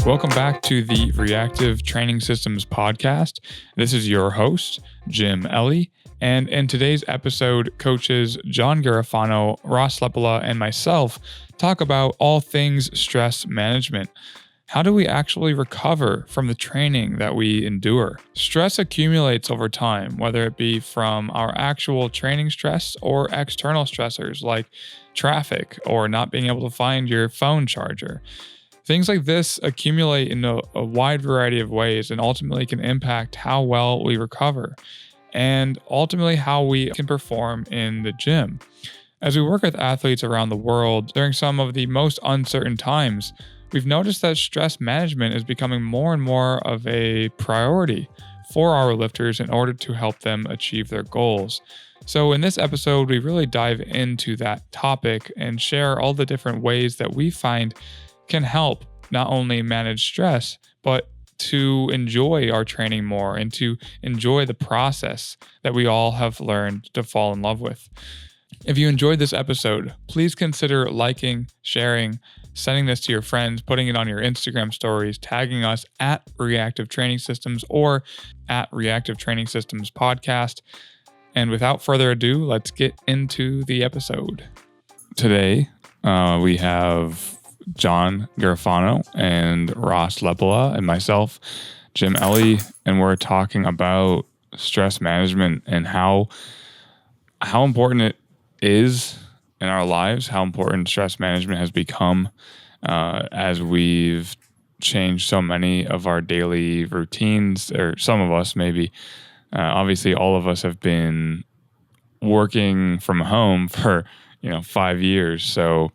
Welcome back to the Reactive Training Systems podcast. This is your host, Jim Ellie, and in today's episode, coaches John Garofano, Ross Lepola, and myself talk about all things stress management. How do we actually recover from the training that we endure? Stress accumulates over time, whether it be from our actual training stress or external stressors like traffic or not being able to find your phone charger. Things like this accumulate in a wide variety of ways and ultimately can impact how well we recover and ultimately how we can perform in the gym. As we work with athletes around the world during some of the most uncertain times, we've noticed that stress management is becoming more and more of a priority for our lifters in order to help them achieve their goals. So in this episode, we really dive into that topic and share all the different ways that we find can help not only manage stress, but to enjoy our training more and to enjoy the process that we all have learned to fall in love with. If you enjoyed this episode, please consider liking, sharing, sending this to your friends, putting it on your Instagram stories, tagging us at Reactive Training Systems or at Reactive Training Systems Podcast. And without further ado, let's get into the episode. Today, we have John Garofano and Ross Lepola and myself, Jim Ellie, and we're talking about stress management and how important it is in our lives, how important stress management has become as we've changed so many of our daily routines, or some of us maybe. Obviously, all of us have been working from home for 5 years, so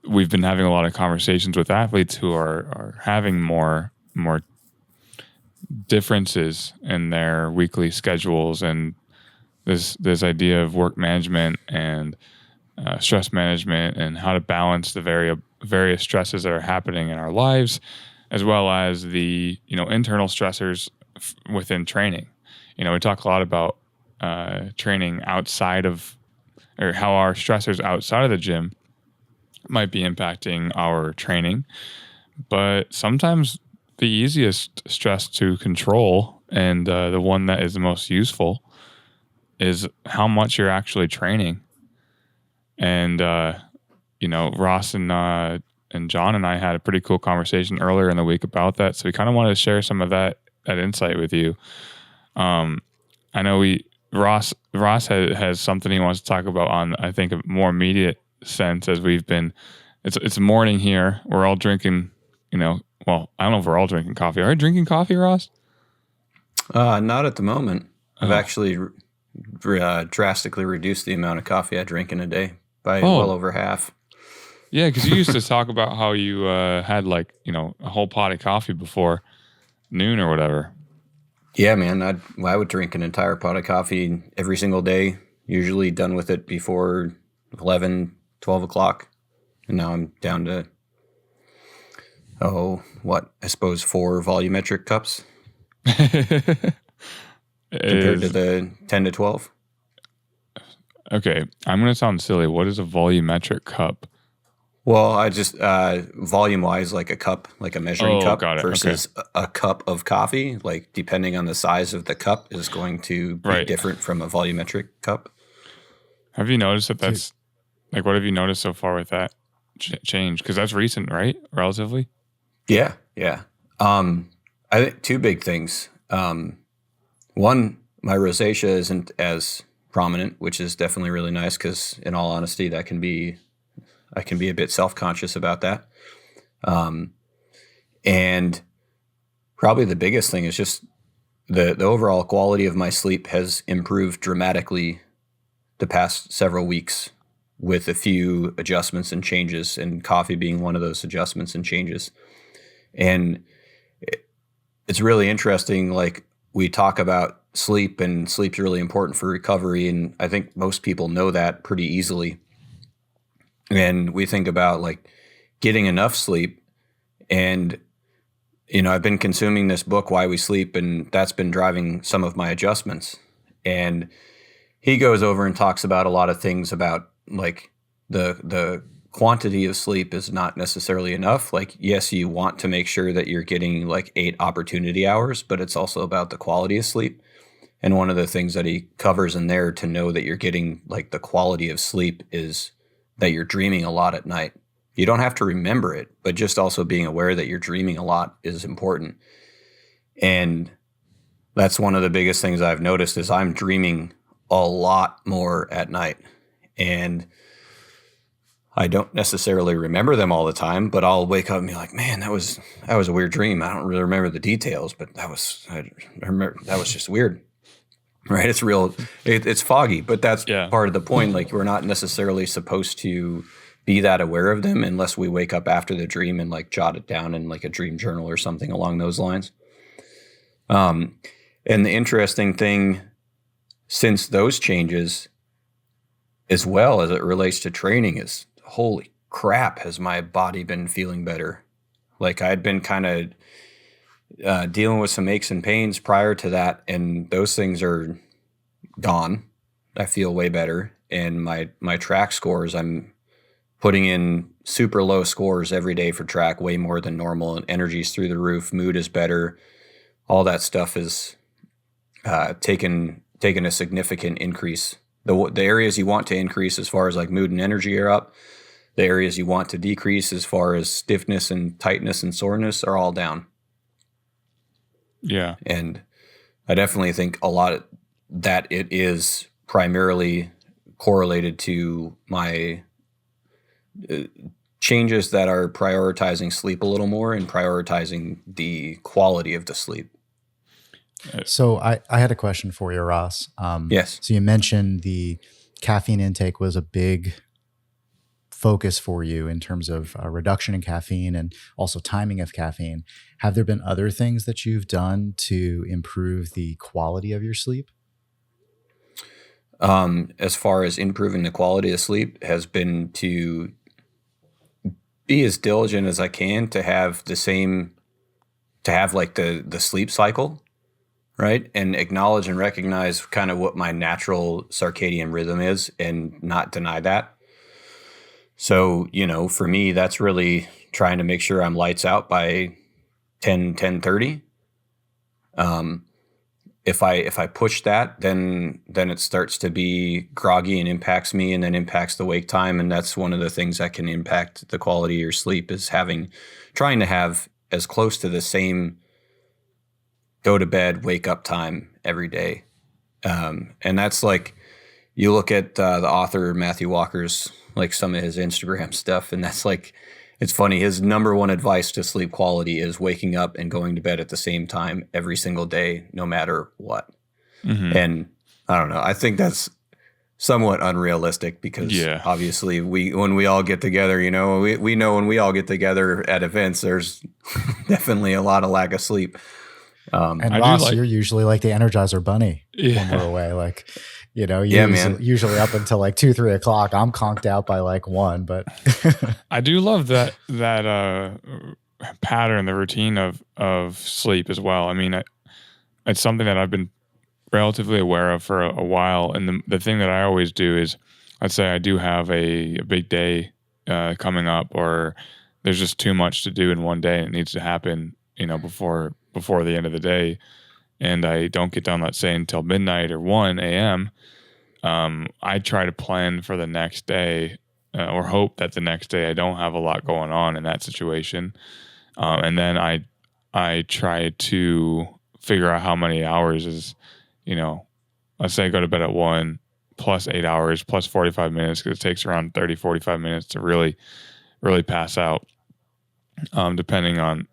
we've been having a lot of conversations with athletes who are having more differences in their weekly schedules, and this idea of work management and stress management and how to balance the various stresses that are happening in our lives, as well as the internal stressors within training. We talk a lot about training outside of, or how our stressors outside of the gym might be impacting our training, but sometimes the easiest stress to control and the one that is the most useful is how much you're actually training. And Ross and John and I had a pretty cool conversation earlier in the week about that, so we kind of wanted to share some of that insight with you. I know Ross has something he wants to talk about on, I think, a more immediate sense, as we've been, it's morning here. We're all drinking, well, I don't know if we're all drinking coffee. Are you drinking coffee, Ross? Not at the moment. I've actually drastically reduced the amount of coffee I drink in a day by well over half. Yeah, because you used to talk about how you had a whole pot of coffee before noon or whatever. Yeah, man. I would drink an entire pot of coffee every single day, usually done with it before 11, 12 o'clock. And now I'm down to, I suppose 4 volumetric cups compared to the 10 to 12. Okay, I'm going to sound silly. What is a volumetric cup? Well, I just, volume-wise, like a cup, like a measuring cup versus a cup of coffee, like depending on the size of the cup is going to be different from a volumetric cup. Have you noticed that's, what have you noticed so far with that change? Because that's recent, right? Relatively? Yeah. I think 2 big things. One, my rosacea isn't as prominent, which is definitely really nice because, in all honesty, I can be a bit self-conscious about that. And probably the biggest thing is just the overall quality of my sleep has improved dramatically the past several weeks, with a few adjustments and changes, and coffee being one of those adjustments and changes. And it's really interesting. Like, we talk about sleep, and sleep's really important for recovery, and I think most people know that pretty easily. And we think about getting enough sleep, and I've been consuming this book, Why We Sleep, and that's been driving some of my adjustments. And he goes over and talks about a lot of things about the quantity of sleep is not necessarily enough. Like, yes, you want to make sure that you're getting like 8 opportunity hours, but it's also about the quality of sleep. And one of the things that he covers in there to know that you're getting like the quality of sleep is that you're dreaming a lot at night. You don't have to remember it, but just also being aware that you're dreaming a lot is important. And that's one of the biggest things I've noticed is I'm dreaming a lot more at night. And I don't necessarily remember them all the time, but I'll wake up and be like, man, that was a weird dream. I don't really remember the details, but I remember that was just weird. Right? It's real. It's foggy, but that's part of the point. Like, we're not necessarily supposed to be that aware of them unless we wake up after the dream and like jot it down in like a dream journal or something along those lines. And the interesting thing since those changes, as well as it relates to training, is holy crap, has my body been feeling better? Like, I'd been kind of dealing with some aches and pains prior to that, and those things are gone. I feel way better, and my track scores, I'm putting in super low scores every day for track, way more than normal, and energy's through the roof, mood is better. All that stuff is taken a significant increase. The areas you want to increase as far as like mood and energy are up. The areas you want to decrease as far as stiffness and tightness and soreness are all down. Yeah. And I definitely think a lot that it is primarily correlated to my changes that are prioritizing sleep a little more and prioritizing the quality of the sleep. So I had a question for you, Ross. Yes. So you mentioned the caffeine intake was a big focus for you in terms of reduction in caffeine and also timing of caffeine. Have there been other things that you've done to improve the quality of your sleep? As far as improving the quality of sleep has been to be as diligent as I can to have like the sleep cycle, right? And acknowledge and recognize kind of what my natural circadian rhythm is and not deny that. So, for me, that's really trying to make sure I'm lights out by 10:30. If I push that, then it starts to be groggy and impacts me, and then impacts the wake time. And that's one of the things that can impact the quality of your sleep, is trying to have as close to the same go to bed, wake up time every day. And that's like, you look at the author Matthew Walker's, like some of his Instagram stuff, and that's like, it's funny. His number one advice to sleep quality is waking up and going to bed at the same time every single day, no matter what. Mm-hmm. And I don't know. I think that's somewhat unrealistic because obviously when we all get together, we know when we all get together at events, there's definitely a lot of lack of sleep. And Ross, you're usually like the Energizer Bunny when we're away. Like, usually up until like 2-3 o'clock, I'm conked out by like 1, but I do love that pattern, the routine of sleep as well. I mean, it's something that I've been relatively aware of for a while. And the thing that I always do is, let's say I do have a big day coming up, or there's just too much to do in one day and it needs to happen, before the end of the day, and I don't get done, let's say, until midnight or 1 a.m., I try to plan for the next day or hope that the next day I don't have a lot going on in that situation. And then I try to figure out how many hours is, let's say I go to bed at 1 plus 8 hours plus 45 minutes, because it takes around 30-45 minutes to really, really pass out, depending on,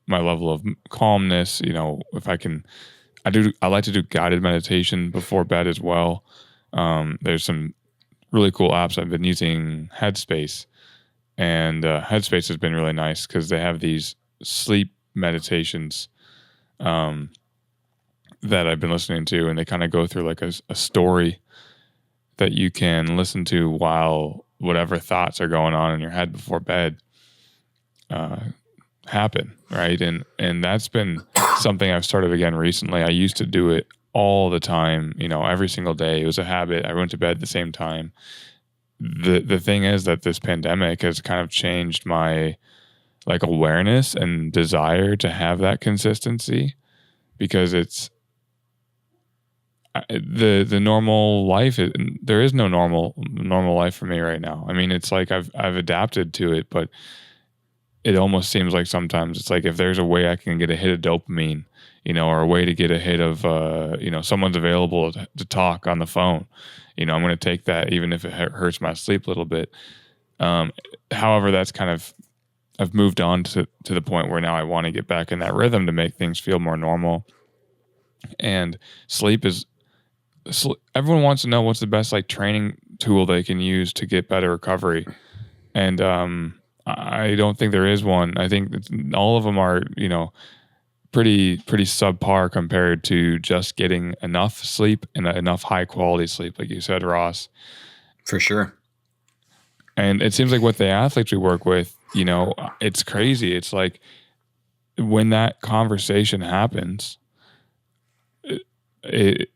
my level of calmness. If I can, I like to do guided meditation before bed as well. There's some really cool apps. I've been using Headspace, and Headspace has been really nice because they have these sleep meditations that I've been listening to, and they kind of go through like a story that you can listen to while whatever thoughts are going on in your head before bed happen, right? And that's been something I've started again recently. I used to do it all the time, every single day. It was a habit. I went to bed at the same time, the thing is that this pandemic has kind of changed my like awareness and desire to have that consistency, because it's the normal life. There is no normal life for me right now. I mean, it's like I've adapted to it, but it almost seems like sometimes it's like if there's a way I can get a hit of dopamine, or a way to get a hit of, someone's available to talk on the phone, I'm going to take that even if it hurts my sleep a little bit. However, that's kind of, I've moved on to the point where now I want to get back in that rhythm to make things feel more normal. And sleep is, everyone wants to know what's the best like training tool they can use to get better recovery. And I don't think there is one. I think all of them are, pretty subpar compared to just getting enough sleep and enough high quality sleep, like you said, Ross. For sure. And it seems like with the athletes we work with, it's crazy. It's like when that conversation happens, it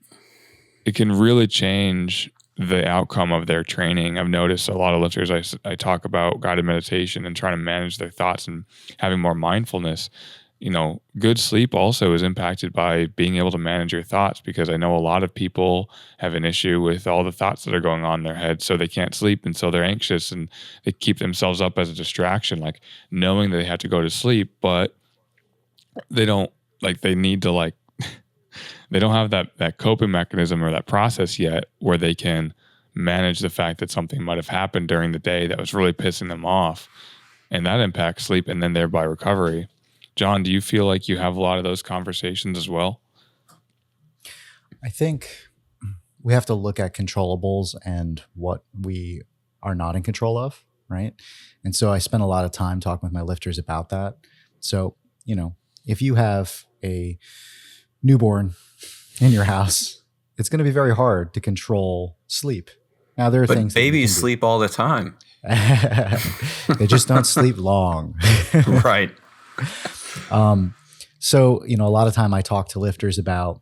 can really change the outcome of their training. I've noticed a lot of lifters, I talk about guided meditation and trying to manage their thoughts and having more mindfulness. Good sleep also is impacted by being able to manage your thoughts, because I know a lot of people have an issue with all the thoughts that are going on in their head, so they can't sleep, and so they're anxious and they keep themselves up as a distraction, like knowing that they have to go to sleep, but they don't, like, they need to, like, they don't have that coping mechanism or that process yet where they can manage the fact that something might have happened during the day that was really pissing them off, and that impacts sleep and then thereby recovery. John, do you feel like you have a lot of those conversations as well? I think we have to look at controllables and what we are not in control of, right? And so I spend a lot of time talking with my lifters about that. So, if you have a newborn in your house, it's going to be very hard to control sleep. Now, there are things babies sleep all the time. They just don't sleep long. Right. So, a lot of time I talk to lifters about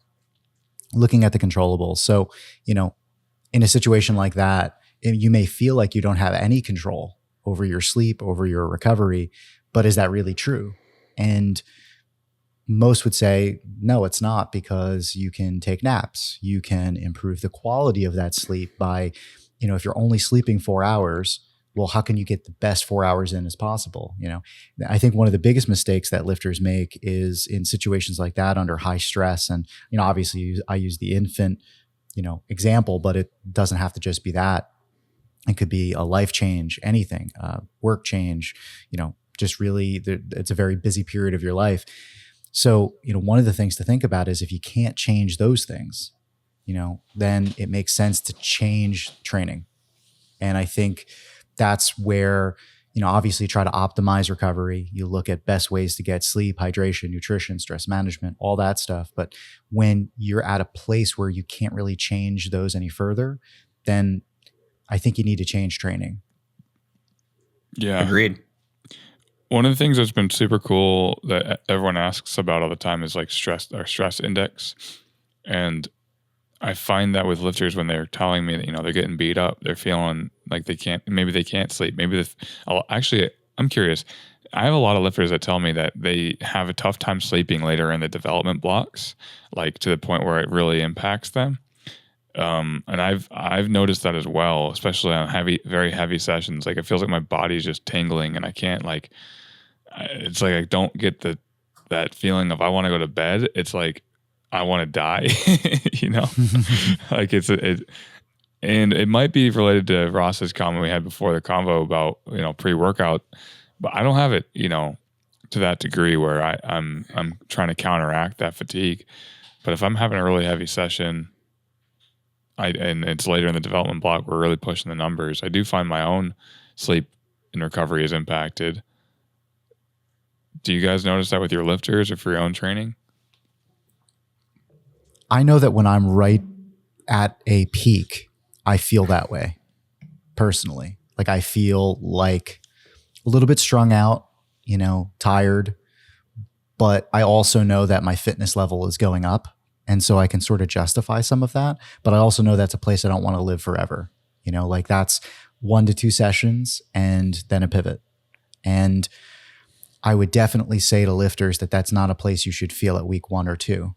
looking at the controllables. So, in a situation like that, you may feel like you don't have any control over your sleep, over your recovery, but is that really true? And most would say, no, it's not, because you can take naps. You can improve the quality of that sleep by, if you're only sleeping 4 hours, well, how can you get the best 4 hours in as possible? I think one of the biggest mistakes that lifters make is in situations like that under high stress. And, obviously I use the infant, example, but it doesn't have to just be that. It could be a life change, anything, work change, just really, it's a very busy period of your life. So, one of the things to think about is if you can't change those things, then it makes sense to change training. And I think that's where, obviously try to optimize recovery. You look at best ways to get sleep, hydration, nutrition, stress management, all that stuff. But when you're at a place where you can't really change those any further, then I think you need to change training. Yeah. Agreed. One of the things that's been super cool that everyone asks about all the time is like our stress index. And I find that with lifters, when they're telling me that, they're getting beat up, they're feeling like they can't sleep. Actually, I'm curious. I have a lot of lifters that tell me that they have a tough time sleeping later in the development blocks, like to the point where it really impacts them. And I've noticed that as well, especially on very heavy sessions. Like it feels like my body's just tingling and I can't it's like I don't get that feeling of I want to go to bed. It's like I want to die, like and it might be related to Ross's comment we had before the convo about, pre-workout, but I don't have it, to that degree where I'm trying to counteract that fatigue. But if I'm having a really heavy session, and it's later in the development block, we're really pushing the numbers, I do find my own sleep and recovery is impacted. Do you guys notice that with your lifters or for your own training? I know that when I'm right at a peak, I feel that way personally. Like I feel like a little bit strung out, tired, but I also know that my fitness level is going up. And so I can sort of justify some of that, but I also know that's a place I don't want to live forever. Like that's 1 to 2 sessions and then a pivot. And I would definitely say to lifters that that's not a place you should feel at week 1 or 2,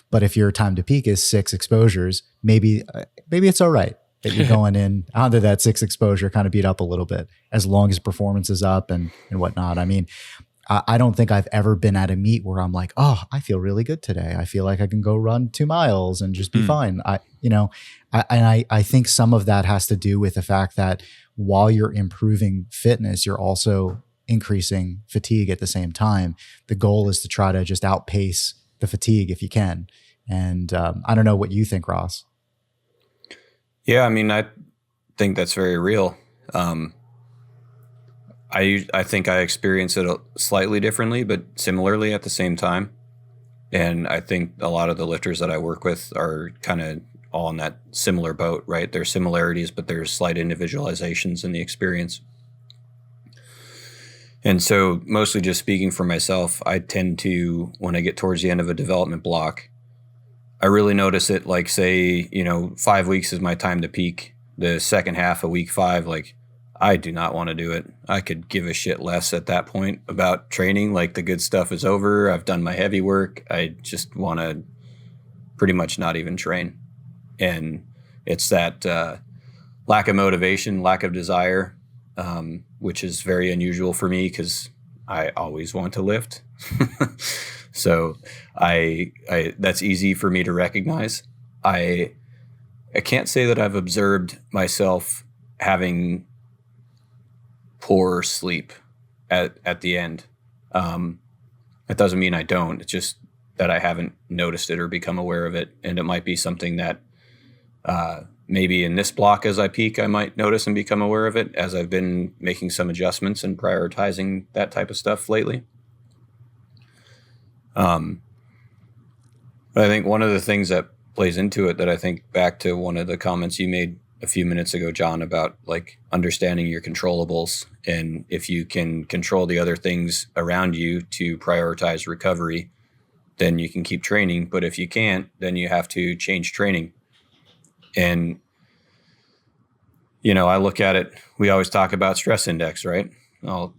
but if your time to peak is 6 exposures, maybe it's all right that you're going in onto that 6 exposure kind of beat up a little bit, as long as performance is up and whatnot. I mean, I don't think I've ever been at a meet where I'm like, oh, I feel really good today. I feel like I can go run 2 miles and just be fine. I think some of that has to do with the fact that while you're improving fitness, you're also increasing fatigue at the same time. The goal is to try to just outpace the fatigue if you can. And I don't know what you think, Ross. Yeah, I mean, I think that's very real. I think I experience it slightly differently, but similarly at the same time. And I think a lot of the lifters that I work with are kind of all in that similar boat, right? There's similarities, but there's slight individualizations in the experience. And so mostly just speaking for myself, I tend to, when I get towards the end of a development block, I really notice it, like, say, 5 weeks is my time to peak. The second half of week 5, like, I do not want to do it. I could give a shit less at that point about training. Like, the good stuff is over. I've done my heavy work. I just want to pretty much not even train. And it's that lack of motivation, lack of desire, which is very unusual for me because I always want to lift. So I that's easy for me to recognize. I can't say that I've observed myself having poor sleep at the end. It doesn't mean I don't. It's just that I haven't noticed it or become aware of it. And it might be something that maybe in this block as I peak, I might notice and become aware of it as I've been making some adjustments and prioritizing that type of stuff lately. But I think one of the things that plays into it, that I think back to one of the comments you made a few minutes ago, John, about like understanding your controllables, and if you can control the other things around you to prioritize recovery, then you can keep training. But if you can't, then you have to change training. And, I look at it, we always talk about stress index, right? Well,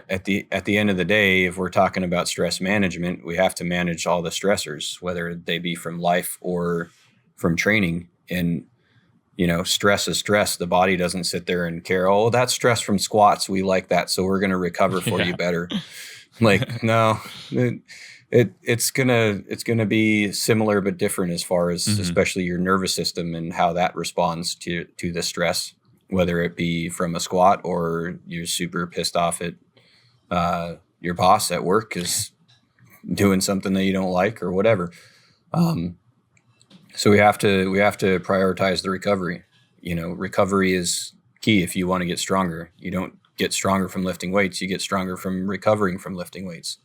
at the end of the day, if we're talking about stress management, we have to manage all the stressors, whether they be from life or from training. And, stress is stress. The body doesn't sit there and care, oh, that's stress from squats. We like that, so we're going to recover for you better. Like, no, it's gonna be similar but different as far as especially your nervous system and how that responds to the stress, whether it be from a squat or you're super pissed off at your boss at work is doing something that you don't like or whatever. So we have to prioritize the recovery. Recovery is key if you want to get stronger. You don't get stronger from lifting weights. You get stronger from recovering from lifting weights.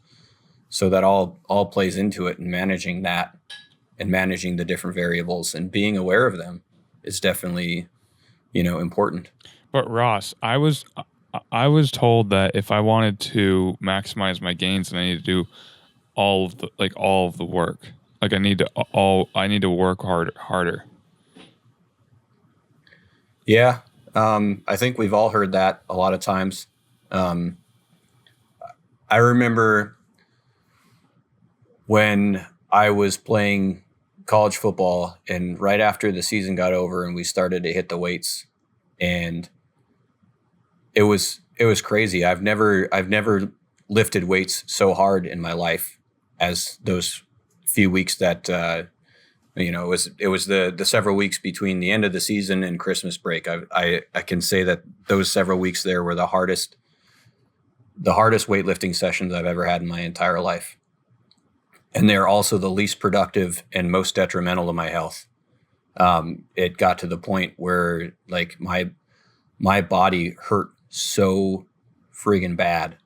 So that all plays into it, and managing that and managing the different variables and being aware of them is definitely, important. But Ross, I was told that if I wanted to maximize my gains, then I need to do all of the work. Like I need to work harder. Yeah. I think we've all heard that a lot of times. I remember when I was playing college football, and right after the season got over and we started to hit the weights, and it was crazy. I've never lifted weights so hard in my life as those few weeks that it was the several weeks between the end of the season and Christmas break. I can say that those several weeks there were the hardest weightlifting sessions I've ever had in my entire life. And they're also the least productive and most detrimental to my health. It got to the point where like my body hurt so friggin' bad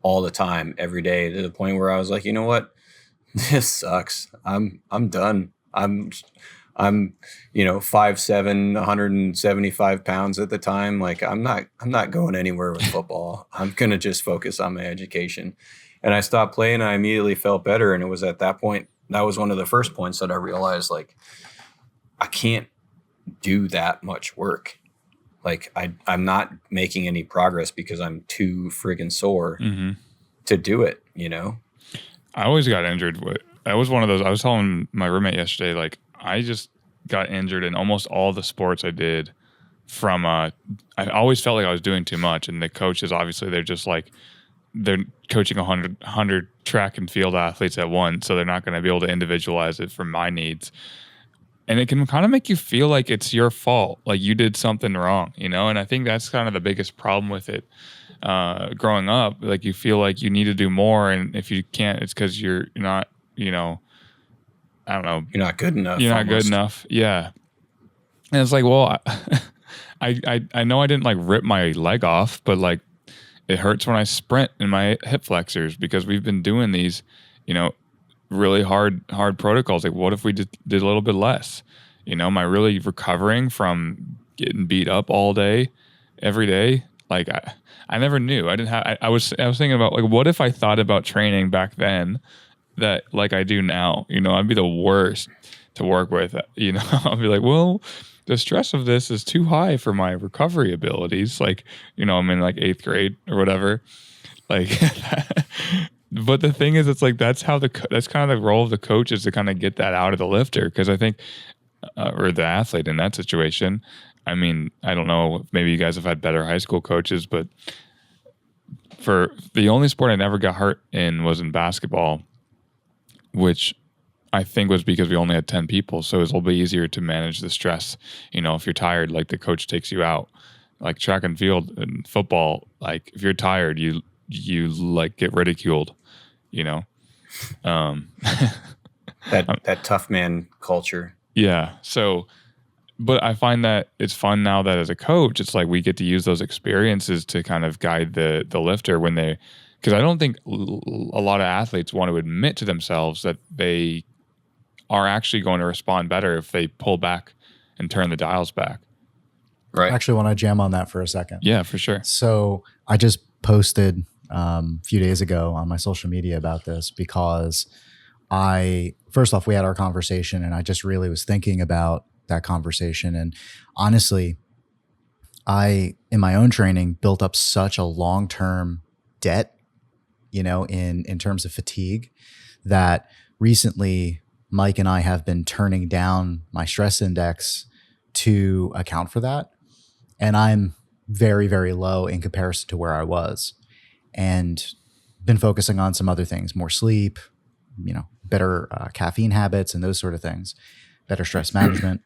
all the time, every day, to the point where I was like, you know what? This sucks. I'm done. I'm 5'7", 175 pounds at the time. Like I'm not going anywhere with football. I'm gonna just focus on my education. And I stopped playing, and I immediately felt better. And it was at that point, that was one of the first points that I realized, like, I can't do that much work. Like I'm not making any progress because I'm too friggin' sore Mm-hmm. to do it, you know? I always got injured. I was one of those. I was telling my roommate yesterday, like I just got injured in almost all the sports I did from, I always felt like I was doing too much. And the coaches, obviously they're just like, they're coaching 100 track and field athletes at once. So they're not going to be able to individualize it for my needs. And it can kind of make you feel like it's your fault, like you did something wrong, you know? And I think that's kind of the biggest problem with it. Growing up, like you feel like you need to do more, and if you can't, it's because you're not, you know, I don't know, You're not good enough. you're not good enough. Yeah, and it's like, well, I know I didn't like rip my leg off, but like it hurts when I sprint in my hip flexors because we've been doing these, you know, really hard protocols. Like, what if we did a little bit less? You know, am I really recovering from getting beat up all day, every day? Like I never knew. I didn't have. I was thinking about like, what if I thought about training back then, that like I do now? You know, I'd be the worst to work with. You know, I'll be like, well, the stress of this is too high for my recovery abilities. Like, you know, I'm in like 8th grade or whatever. Like, but the thing is, it's like that's kind of the role of the coach, is to kind of get that out of the lifter, because I think, or the athlete in that situation. I mean, I don't know, maybe you guys have had better high school coaches, but for the only sport I never got hurt in was in basketball, which I think was because we only had 10 people. So it was a little bit easier to manage the stress. You know, if you're tired, like the coach takes you out. Like track and field and football, like if you're tired, you like get ridiculed, you know? That tough man culture. Yeah. So, but I find that it's fun now that as a coach, it's like we get to use those experiences to kind of guide the lifter when they, because I don't think a lot of athletes want to admit to themselves that they are actually going to respond better if they pull back and turn the dials back. Right. I actually want to jam on that for a second. Yeah, for sure. So I just posted a few days ago on my social media about this because first off, we had our conversation and I just really was thinking about that conversation. And honestly, I, in my own training, built up such a long-term debt, you know, in terms of fatigue, that recently Mike and I have been turning down my stress index to account for that. And I'm very, very low in comparison to where I was, and been focusing on some other things, more sleep, you know, better caffeine habits and those sort of things, better stress management.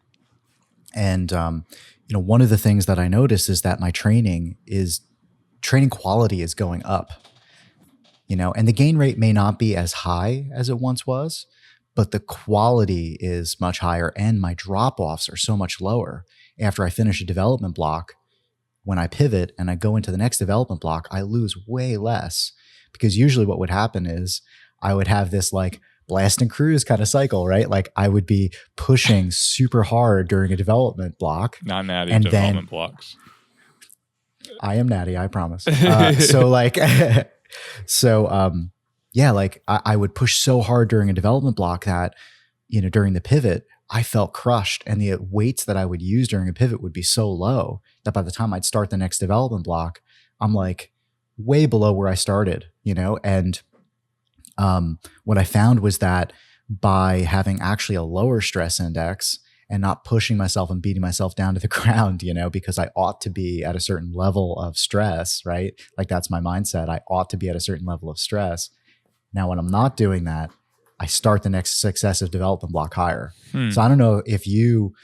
And, you know, one of the things that I noticed is that my training quality is going up, you know, and the gain rate may not be as high as it once was, but the quality is much higher and my drop-offs are so much lower. After I finish a development block, when I pivot and I go into the next development block, I lose way less, because usually what would happen is I would have this like blast and cruise kind of cycle, right? Like I would be pushing super hard during a development block. Not natty and development blocks. I am natty, I promise. Yeah, like I would push so hard during a development block that, you know, during the pivot, I felt crushed, and the weights that I would use during a pivot would be so low that by the time I'd start the next development block, I'm like way below where I started, you know? And what I found was that by having actually a lower stress index and not pushing myself and beating myself down to the ground, you know, because I ought to be at a certain level of stress, right? Like that's my mindset. I ought to be at a certain level of stress. Now, when I'm not doing that, I start the next successive development block higher. So I don't know if you,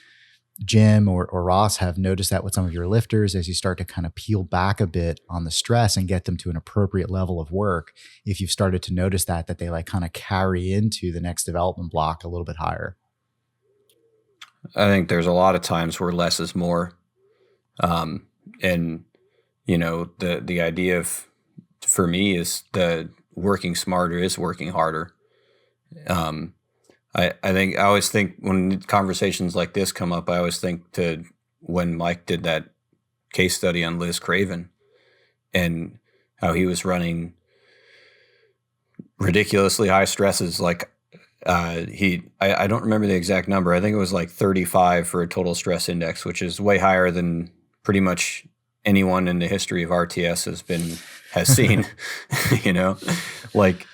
Jim or Ross, have noticed that with some of your lifters as you start to kind of peel back a bit on the stress and get them to an appropriate level of work. If you've started to notice that they like kind of carry into the next development block a little bit higher. I think there's a lot of times where less is more. And, you know, the idea of, for me, is the working smarter is working harder. I always think when conversations like this come up, I always think to when Mike did that case study on Liz Craven and how he was running ridiculously high stresses. Like, I don't remember the exact number. I think it was like 35 for a total stress index, which is way higher than pretty much anyone in the history of RTS has seen, like,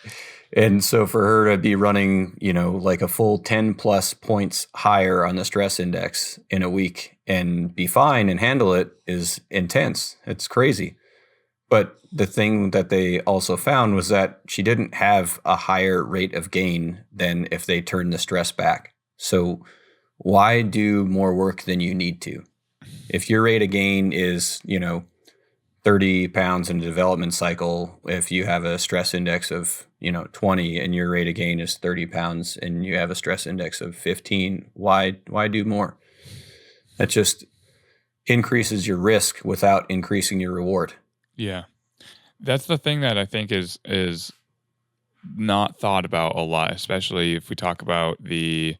and so for her to be running, like a full 10 plus points higher on the stress index in a week and be fine and handle it is intense. It's crazy. But the thing that they also found was that she didn't have a higher rate of gain than if they turned the stress back. So why do more work than you need to? If your rate of gain is, 30 pounds in the development cycle, if you have a stress index of, 20 and your rate of gain is 30 pounds and you have a stress index of 15, why do more? That just increases your risk without increasing your reward. Yeah. That's the thing that I think is not thought about a lot, especially if we talk about the,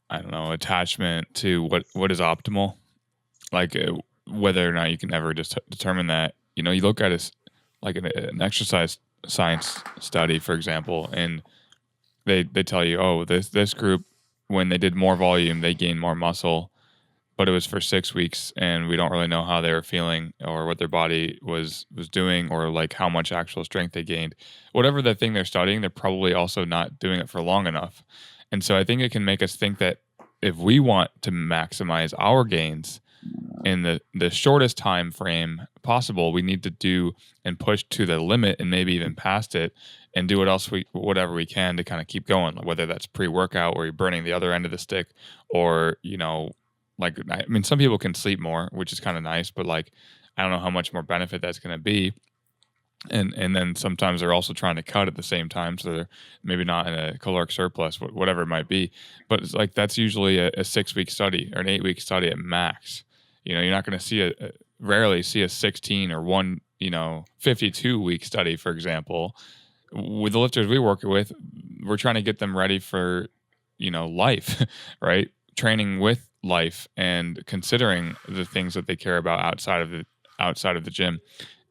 attachment to what is optimal. Like whether or not you can ever just determine that. You look at it like an exercise science study, for example, and they tell you, oh, this group, when they did more volume, they gained more muscle, but it was for 6 weeks, and we don't really know how they were feeling or what their body was doing or like how much actual strength they gained. Whatever the thing they're studying, they're probably also not doing it for long enough. And so I think it can make us think that if we want to maximize our gains in the shortest time frame possible, we need to do and push to the limit and maybe even past it and do whatever we can to kind of keep going, whether that's pre-workout where you're burning the other end of the stick or, some people can sleep more, which is kind of nice, but I don't know how much more benefit that's going to be. And then sometimes they're also trying to cut at the same time, so they're maybe not in a caloric surplus, whatever it might be. But it's that's usually a 6-week study or an 8-week study at max. You're not going to rarely see a 16 or 52-week study, for example. With the lifters we work with, we're trying to get them ready for, life, right? Training with life and considering the things that they care about outside of the gym.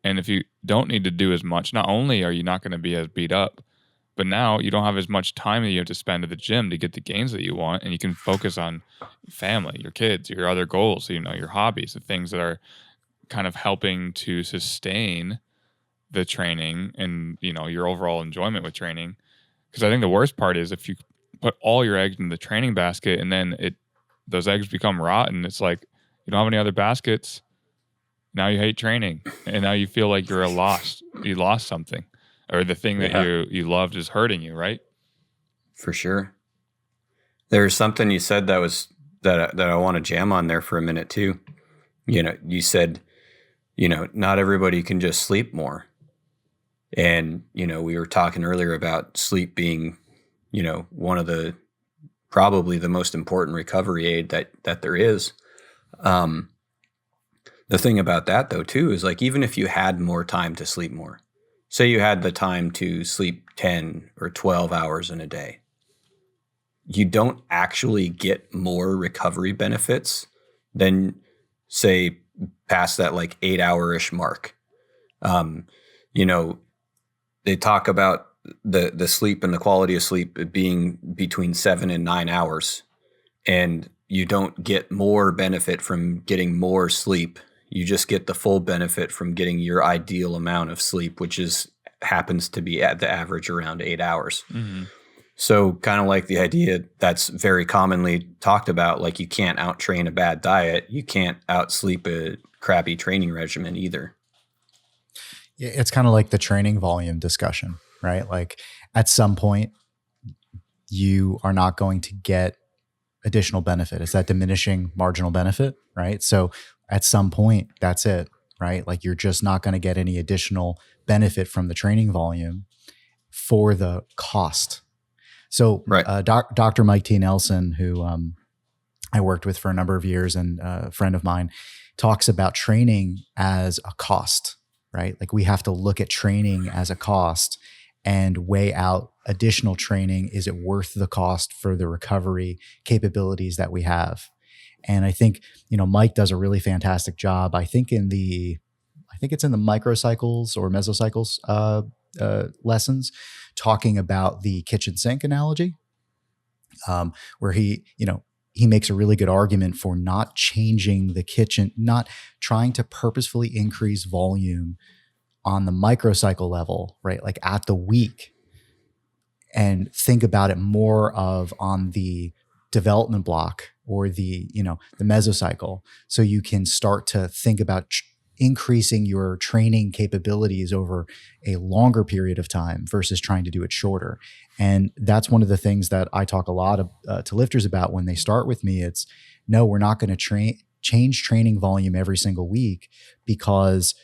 And if you don't need to do as much, not only are you not going to be as beat up, but now you don't have as much time that you have to spend at the gym to get the gains that you want, and you can focus on family, your kids, your other goals, your hobbies, the things that are kind of helping to sustain the training and, your overall enjoyment with training. Because I think the worst part is if you put all your eggs in the training basket and then those eggs become rotten, it's like you don't have any other baskets. Now you hate training, and now you feel like you lost something, or the thing that you loved is hurting you, right? For sure. There's something you said that I want to jam on there for a minute too. You said, not everybody can just sleep more. And, we were talking earlier about sleep being, one of probably the most important recovery aid that there is. The thing about that though too is even if you had more time to sleep more, say you had the time to sleep 10 or 12 hours in a day, you don't actually get more recovery benefits than say past that 8-hour-ish mark. They talk about the sleep and the quality of sleep being between 7 and 9 hours, and you don't get more benefit from getting more sleep. You just get the full benefit from getting your ideal amount of sleep, which happens to be at the average around 8 hours. Mm-hmm. So kind of like the idea that's very commonly talked about, you can't out-train a bad diet. You can't out-sleep a crappy training regimen either. Yeah, it's kind of like the training volume discussion, right? At some point, you are not going to get additional benefit. It's that diminishing marginal benefit, right? So at some point, that's it, right? You're just not going to get any additional benefit from the training volume for the cost. So right. Dr. Mike T. Nelson, who I worked with for a number of years and a friend of mine, talks about training as a cost, right? We have to look at training as a cost and weigh out additional training. Is it worth the cost for the recovery capabilities that we have? And I think, Mike does a really fantastic job. I think it's in the microcycles or mesocycles lessons, talking about the kitchen sink analogy, where he, he makes a really good argument for not changing the kitchen, not trying to purposefully increase volume on the microcycle level, right? Like at the week, and think about it more of on the development block or the mesocycle. So you can start to think about increasing your training capabilities over a longer period of time versus trying to do it shorter. And that's one of the things that I talk a lot to lifters about when they start with me. It's no, we're not going to change training volume every single week, because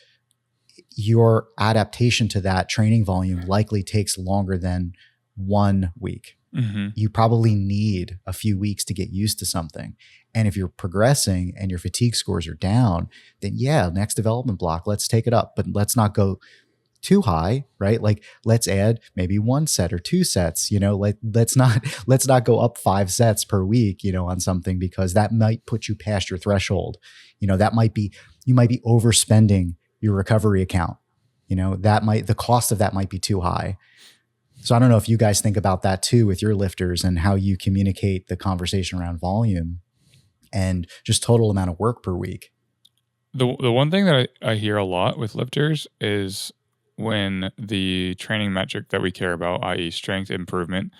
your adaptation to that training volume likely takes longer than 1 week. Mm-hmm. You probably need a few weeks to get used to something. And if you're progressing and your fatigue scores are down, then yeah, next development block, let's take it up, but let's not go too high, right? Like let's add maybe 1 set or 2 sets, let's not go up 5 sets per week, on something, because that might put you past your threshold. You might be overspending your recovery account. The cost of that might be too high. So I don't know if you guys think about that too with your lifters and how you communicate the conversation around volume and just total amount of work per week. The one thing that I hear a lot with lifters is when the training metric that we care about, i.e. strength improvement,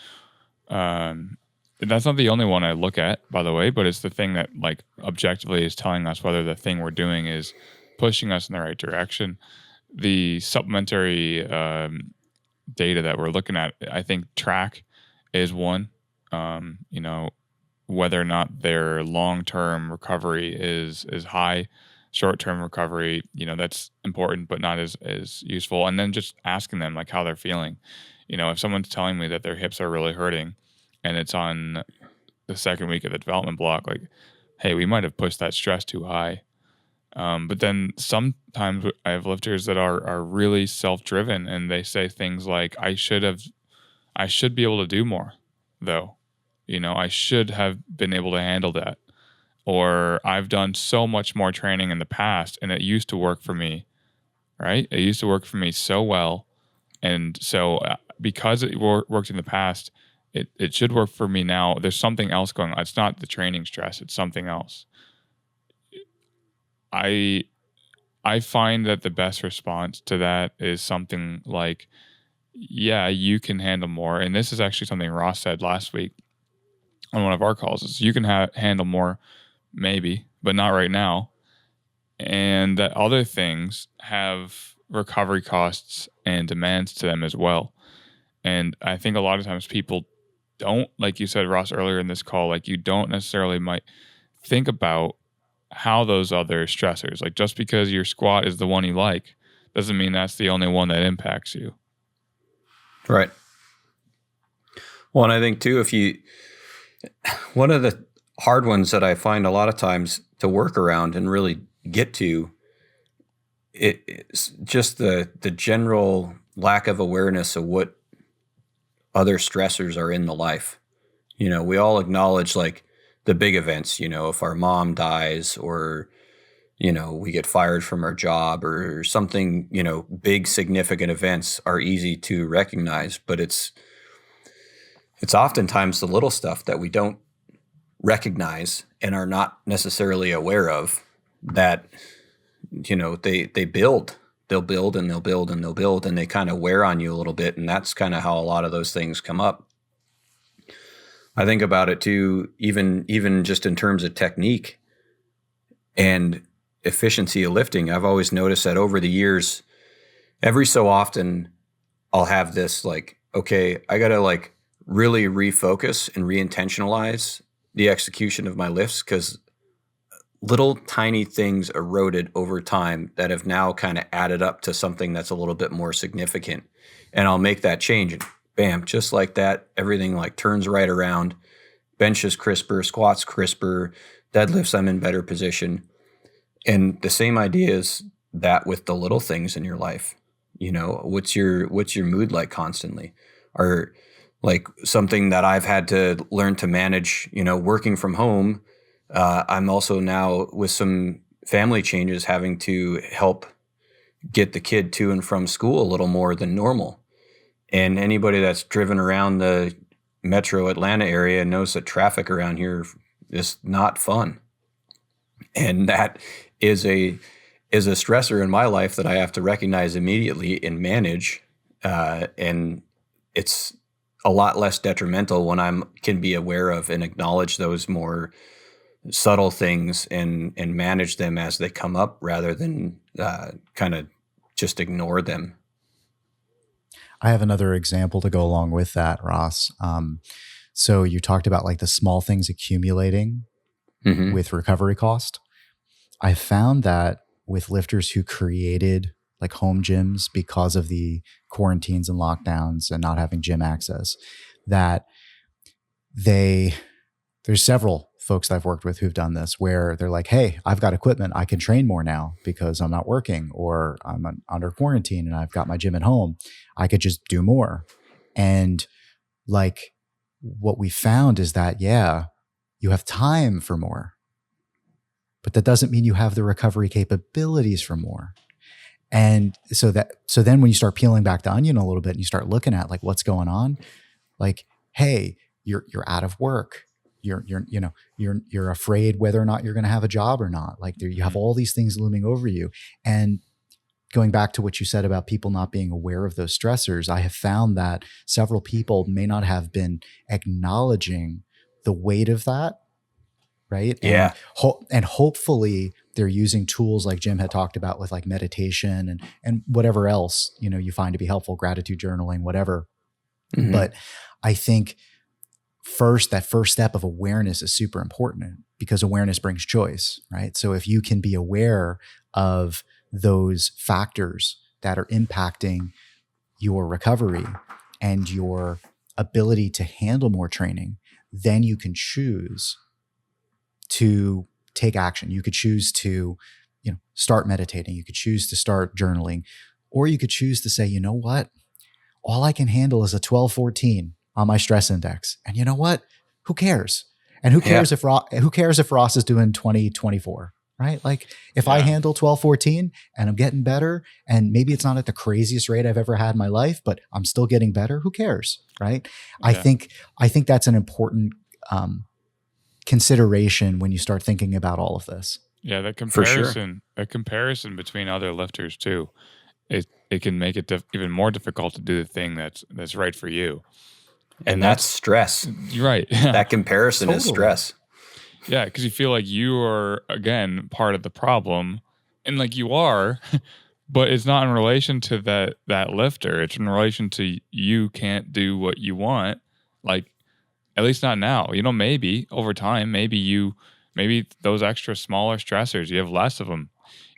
that's not the only one I look at, by the way, but it's the thing that like objectively is telling us whether the thing we're doing is pushing us in the right direction. The supplementary data that we're looking at, I think track is one. Whether or not their long-term recovery is high, short-term recovery, that's important, but not as useful. And then just asking them like how they're feeling. If someone's telling me that their hips are really hurting and it's on the second week of the development block, like, hey, we might have pushed that stress too high. But then sometimes I have lifters that are really self-driven, and they say things like, I should be able to do more though. I should have been able to handle that. Or I've done so much more training in the past and it used to work for me, right? It used to work for me so well. And so because it worked in the past, it should work for me now. There's something else going on. It's not the training stress. It's something else. I find that the best response to that is something like, yeah, you can handle more. And this is actually something Ross said last week on one of our calls, is you can handle more, maybe, but not right now. And that other things have recovery costs and demands to them as well. And I think a lot of times people don't, like you said, Ross, earlier in this call, like you don't necessarily might think about how those other stressors, like just because your squat is the one you like, doesn't mean that's the only one that impacts you. Right. Well, and I think too, one of the hard ones that I find a lot of times to work around and really get to, it's just the general lack of awareness of what other stressors are in the life. We all acknowledge like the big events, if our mom dies or, we get fired from our job or something, big significant events are easy to recognize, but it's oftentimes the little stuff that we don't recognize and are not necessarily aware of that, they build. They'll build and they'll build and they'll build, and they kind of wear on you a little bit. And that's kind of how a lot of those things come up. I think about it too, even just in terms of technique and efficiency of lifting. I've always noticed that over the years, every so often I'll have this like, okay, I got to like really refocus and re-intentionalize the execution of my lifts, because little tiny things eroded over time that have now kind of added up to something that's a little bit more significant. And I'll make that change and bam, just like that, everything like turns right around. Bench is crisper, squats crisper, deadlifts, I'm in better position. And the same idea is that with the little things in your life. What's your mood like constantly? Or like something that I've had to learn to manage, working from home. I'm also now with some family changes having to help get the kid to and from school a little more than normal. And anybody that's driven around the metro Atlanta area knows that traffic around here, is not fun. And that is a stressor in my life that I have to recognize immediately and manage. And it's a lot less detrimental when I can be aware of and acknowledge those more subtle things and manage them as they come up, rather than kind of just ignore them. I have another example to go along with that, Ross. So you talked about like the small things accumulating Mm-hmm. with recovery cost. I found that with lifters who created like home gyms because of the quarantines and lockdowns and not having gym access, that there's several folks that I've worked with who've done this where they're like, hey, I've got equipment. I can train more now because I'm not working, or I'm under quarantine and I've got my gym at home. I could just do more. And like what we found is that, yeah, you have time for more, but that doesn't mean you have the recovery capabilities for more. And so then when you start peeling back the onion a little bit and you start looking at like what's going on, like, hey, you're out of work. You're afraid whether or not you're going to have a job or not. Like you have all these things looming over you. And going back to what you said about people not being aware of those stressors, I have found that several people may not have been acknowledging the weight of that. Right. Yeah. And hopefully they're using tools like Jim had talked about with like meditation and whatever else, you find to be helpful, gratitude journaling, whatever. Mm-hmm. But I think that first step of awareness is super important, because awareness brings choice, right? So if you can be aware of those factors that are impacting your recovery and your ability to handle more training, then you can choose to take action. You could choose to, start meditating. You could choose to start journaling, or you could choose to say, you know what? All I can handle is a 12-14 on my stress index. And you know what? Who cares? And who cares if Ross is doing 20-24, right? Like if I handle 12-14 and I'm getting better, and maybe it's not at the craziest rate I've ever had in my life, but I'm still getting better. Who cares? Right. Yeah. I think that's an important, consideration when you start thinking about all of this. Yeah, that comparison between other lifters too, it can make it even more difficult to do the thing that's right for you. And that's stress. You're right. That comparison is stress. Yeah, because you feel like you are, again, part of the problem, and like you are, but it's not in relation to that lifter. It's in relation to you can't do what you want, like. At least not now. Maybe over time, maybe those extra smaller stressors, you have less of them.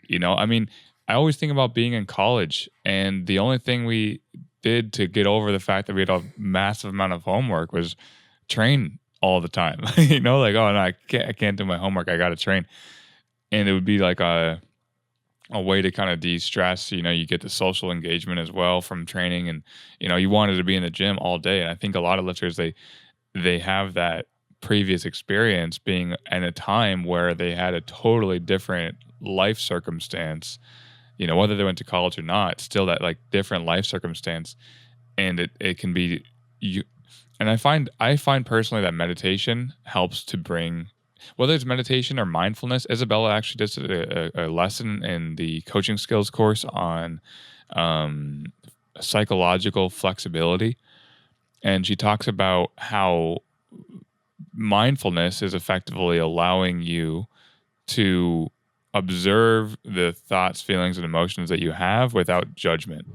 I always think about being in college, and the only thing we did to get over the fact that we had a massive amount of homework was train all the time. Like, oh no, I can't do my homework. I got to train. And it would be like a way to kind of de-stress. You get the social engagement as well from training, and, you wanted to be in the gym all day. And I think a lot of lifters, they have that previous experience being in a time where they had a totally different life circumstance, whether they went to college or not, still that like different life circumstance. And it can be you. And I find personally that meditation helps to bring, whether it's meditation or mindfulness. Isabella actually did a lesson in the coaching skills course on psychological flexibility. And she talks about how mindfulness is effectively allowing you to observe the thoughts, feelings, and emotions that you have without judgment.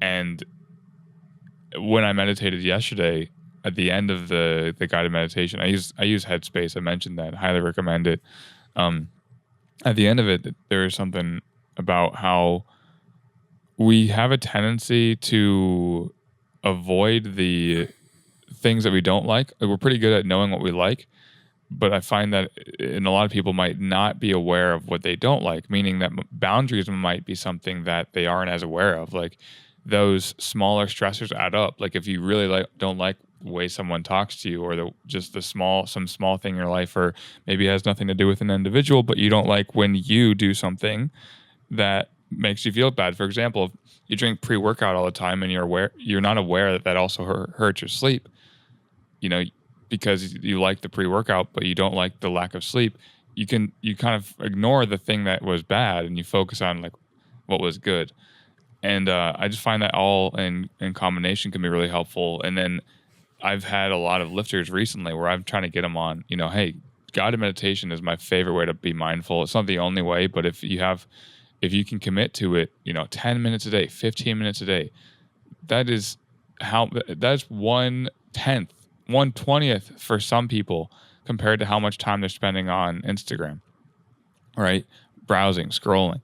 And when I meditated yesterday, at the end of the guided meditation, I use Headspace. I mentioned that. Highly recommend it. At the end of it, there is something about how we have a tendency to avoid the things that we don't like. We're pretty good at knowing what we like, but I find that a lot of people might not be aware of what they don't like, meaning that boundaries might be something that they aren't as aware of. Like those smaller stressors add up. Like if you really don't like the way someone talks to you, or some small thing in your life, or maybe it has nothing to do with an individual, but you don't like when you do something that makes you feel bad. For example, if you drink pre-workout all the time and you're not aware that also hurts your sleep, because you like the pre-workout, but you don't like the lack of sleep, you kind of ignore the thing that was bad and you focus on like what was good. And I just find that all in combination can be really helpful. And then I've had a lot of lifters recently where I'm trying to get them on, hey, guided meditation is my favorite way to be mindful. It's not the only way, but if you can commit to it, 10 minutes a day, 15 minutes a day, that's 1/10, 1/20th for some people compared to how much time they're spending on Instagram, right? Browsing, scrolling.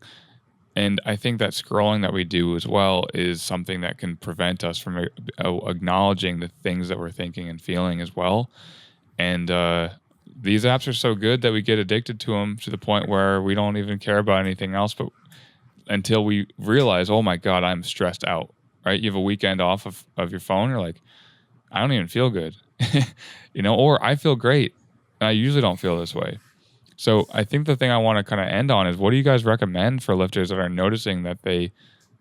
And I think that scrolling that we do as well is something that can prevent us from acknowledging the things that we're thinking and feeling as well. And these apps are so good that we get addicted to them to the point where we don't even care about anything else, but until we realize, oh my God, I'm stressed out, right? You have a weekend off of your phone. You're like, I don't even feel good, or I feel great. And I usually don't feel this way. So I think the thing I want to kind of end on is, what do you guys recommend for lifters that are noticing that they,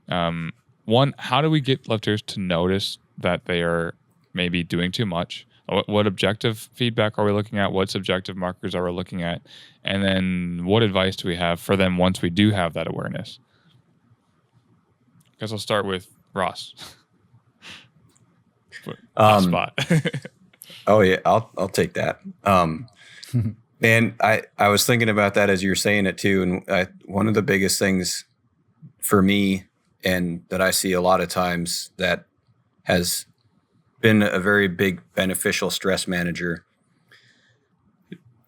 one, how do we get lifters to notice that they are maybe doing too much? What objective feedback are we looking at? What subjective markers are we looking at? And then what advice do we have for them once we do have that awareness? I guess I'll start with Ross. Spot. Oh yeah, I'll take that. And I was thinking about that as you were saying it too. And one of the biggest things for me, and that I see a lot of times that has been a very big beneficial stress manager,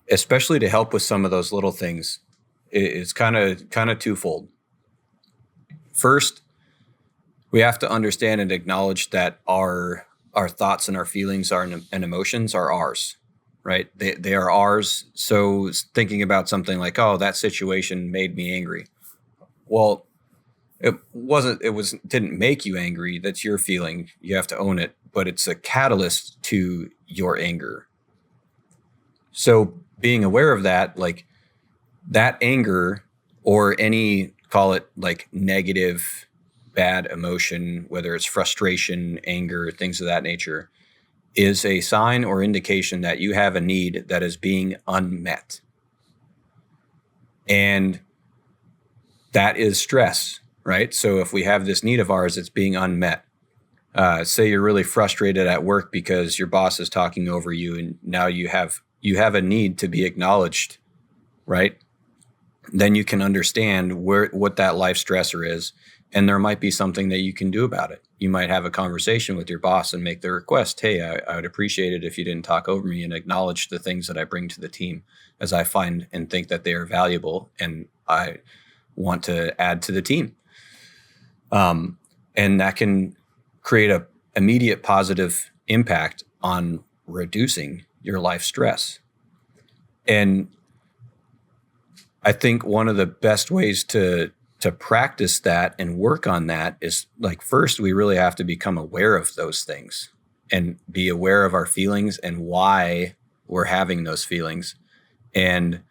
especially to help with some of those little things, is kind of twofold. First, we have to understand and acknowledge that our thoughts and our feelings and emotions are ours. Right? They are ours. So thinking about something like, oh, that situation made me angry. Well, it didn't make you angry. That's your feeling. You have to own it, but it's a catalyst to your anger. So being aware of that, like that anger or any, call it like negative, bad emotion, whether it's frustration, anger, things of that nature, is a sign or indication that you have a need that is being unmet. And that is stress, right? So if we have this need of ours, it's being unmet. Say you're really frustrated at work because your boss is talking over you, and now you have a need to be acknowledged, right? Then you can understand what that life stressor is, and there might be something that you can do about it. You might have a conversation with your boss and make the request, hey, I would appreciate it if you didn't talk over me and acknowledge the things that I bring to the team, as I find and think that they are valuable and I want to add to the team. And that can create a immediate positive impact on reducing your life stress. And I think one of the best ways to practice that and work on that is, like, first, we really have to become aware of those things and be aware of our feelings and why we're having those feelings. And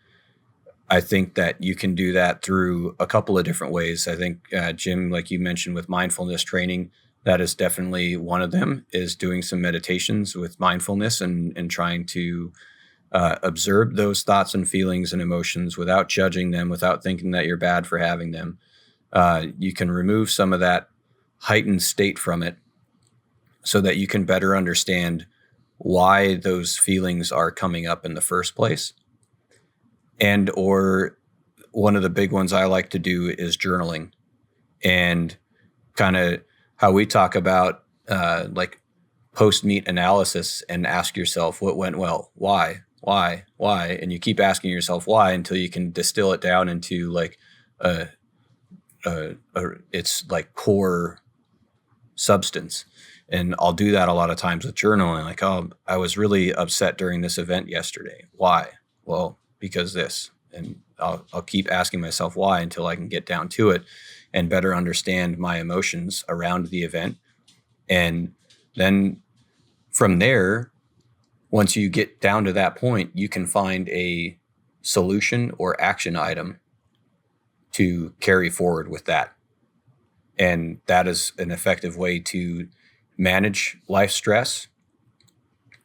I think that you can do that through a couple of different ways. I think, Jim, like you mentioned with mindfulness training, that is definitely one of them, is doing some meditations with mindfulness and trying to observe those thoughts and feelings and emotions without judging them, without thinking that you're bad for having them. You can remove some of that heightened state from it so that you can better understand why those feelings are coming up in the first place. And or one of the big ones I like to do is journaling, and kind of how we talk about like post-meet analysis, and ask yourself what went well, why, and you keep asking yourself why until you can distill it down into like it's like core substance. And I'll do that a lot of times with journaling, like, oh, I was really upset during this event yesterday. Why? Well, because this. And I'll keep asking myself why until I can get down to it and better understand my emotions around the event. And then from there, once you get down to that point, you can find a solution or action item to carry forward with that. And that is an effective way to manage life stress,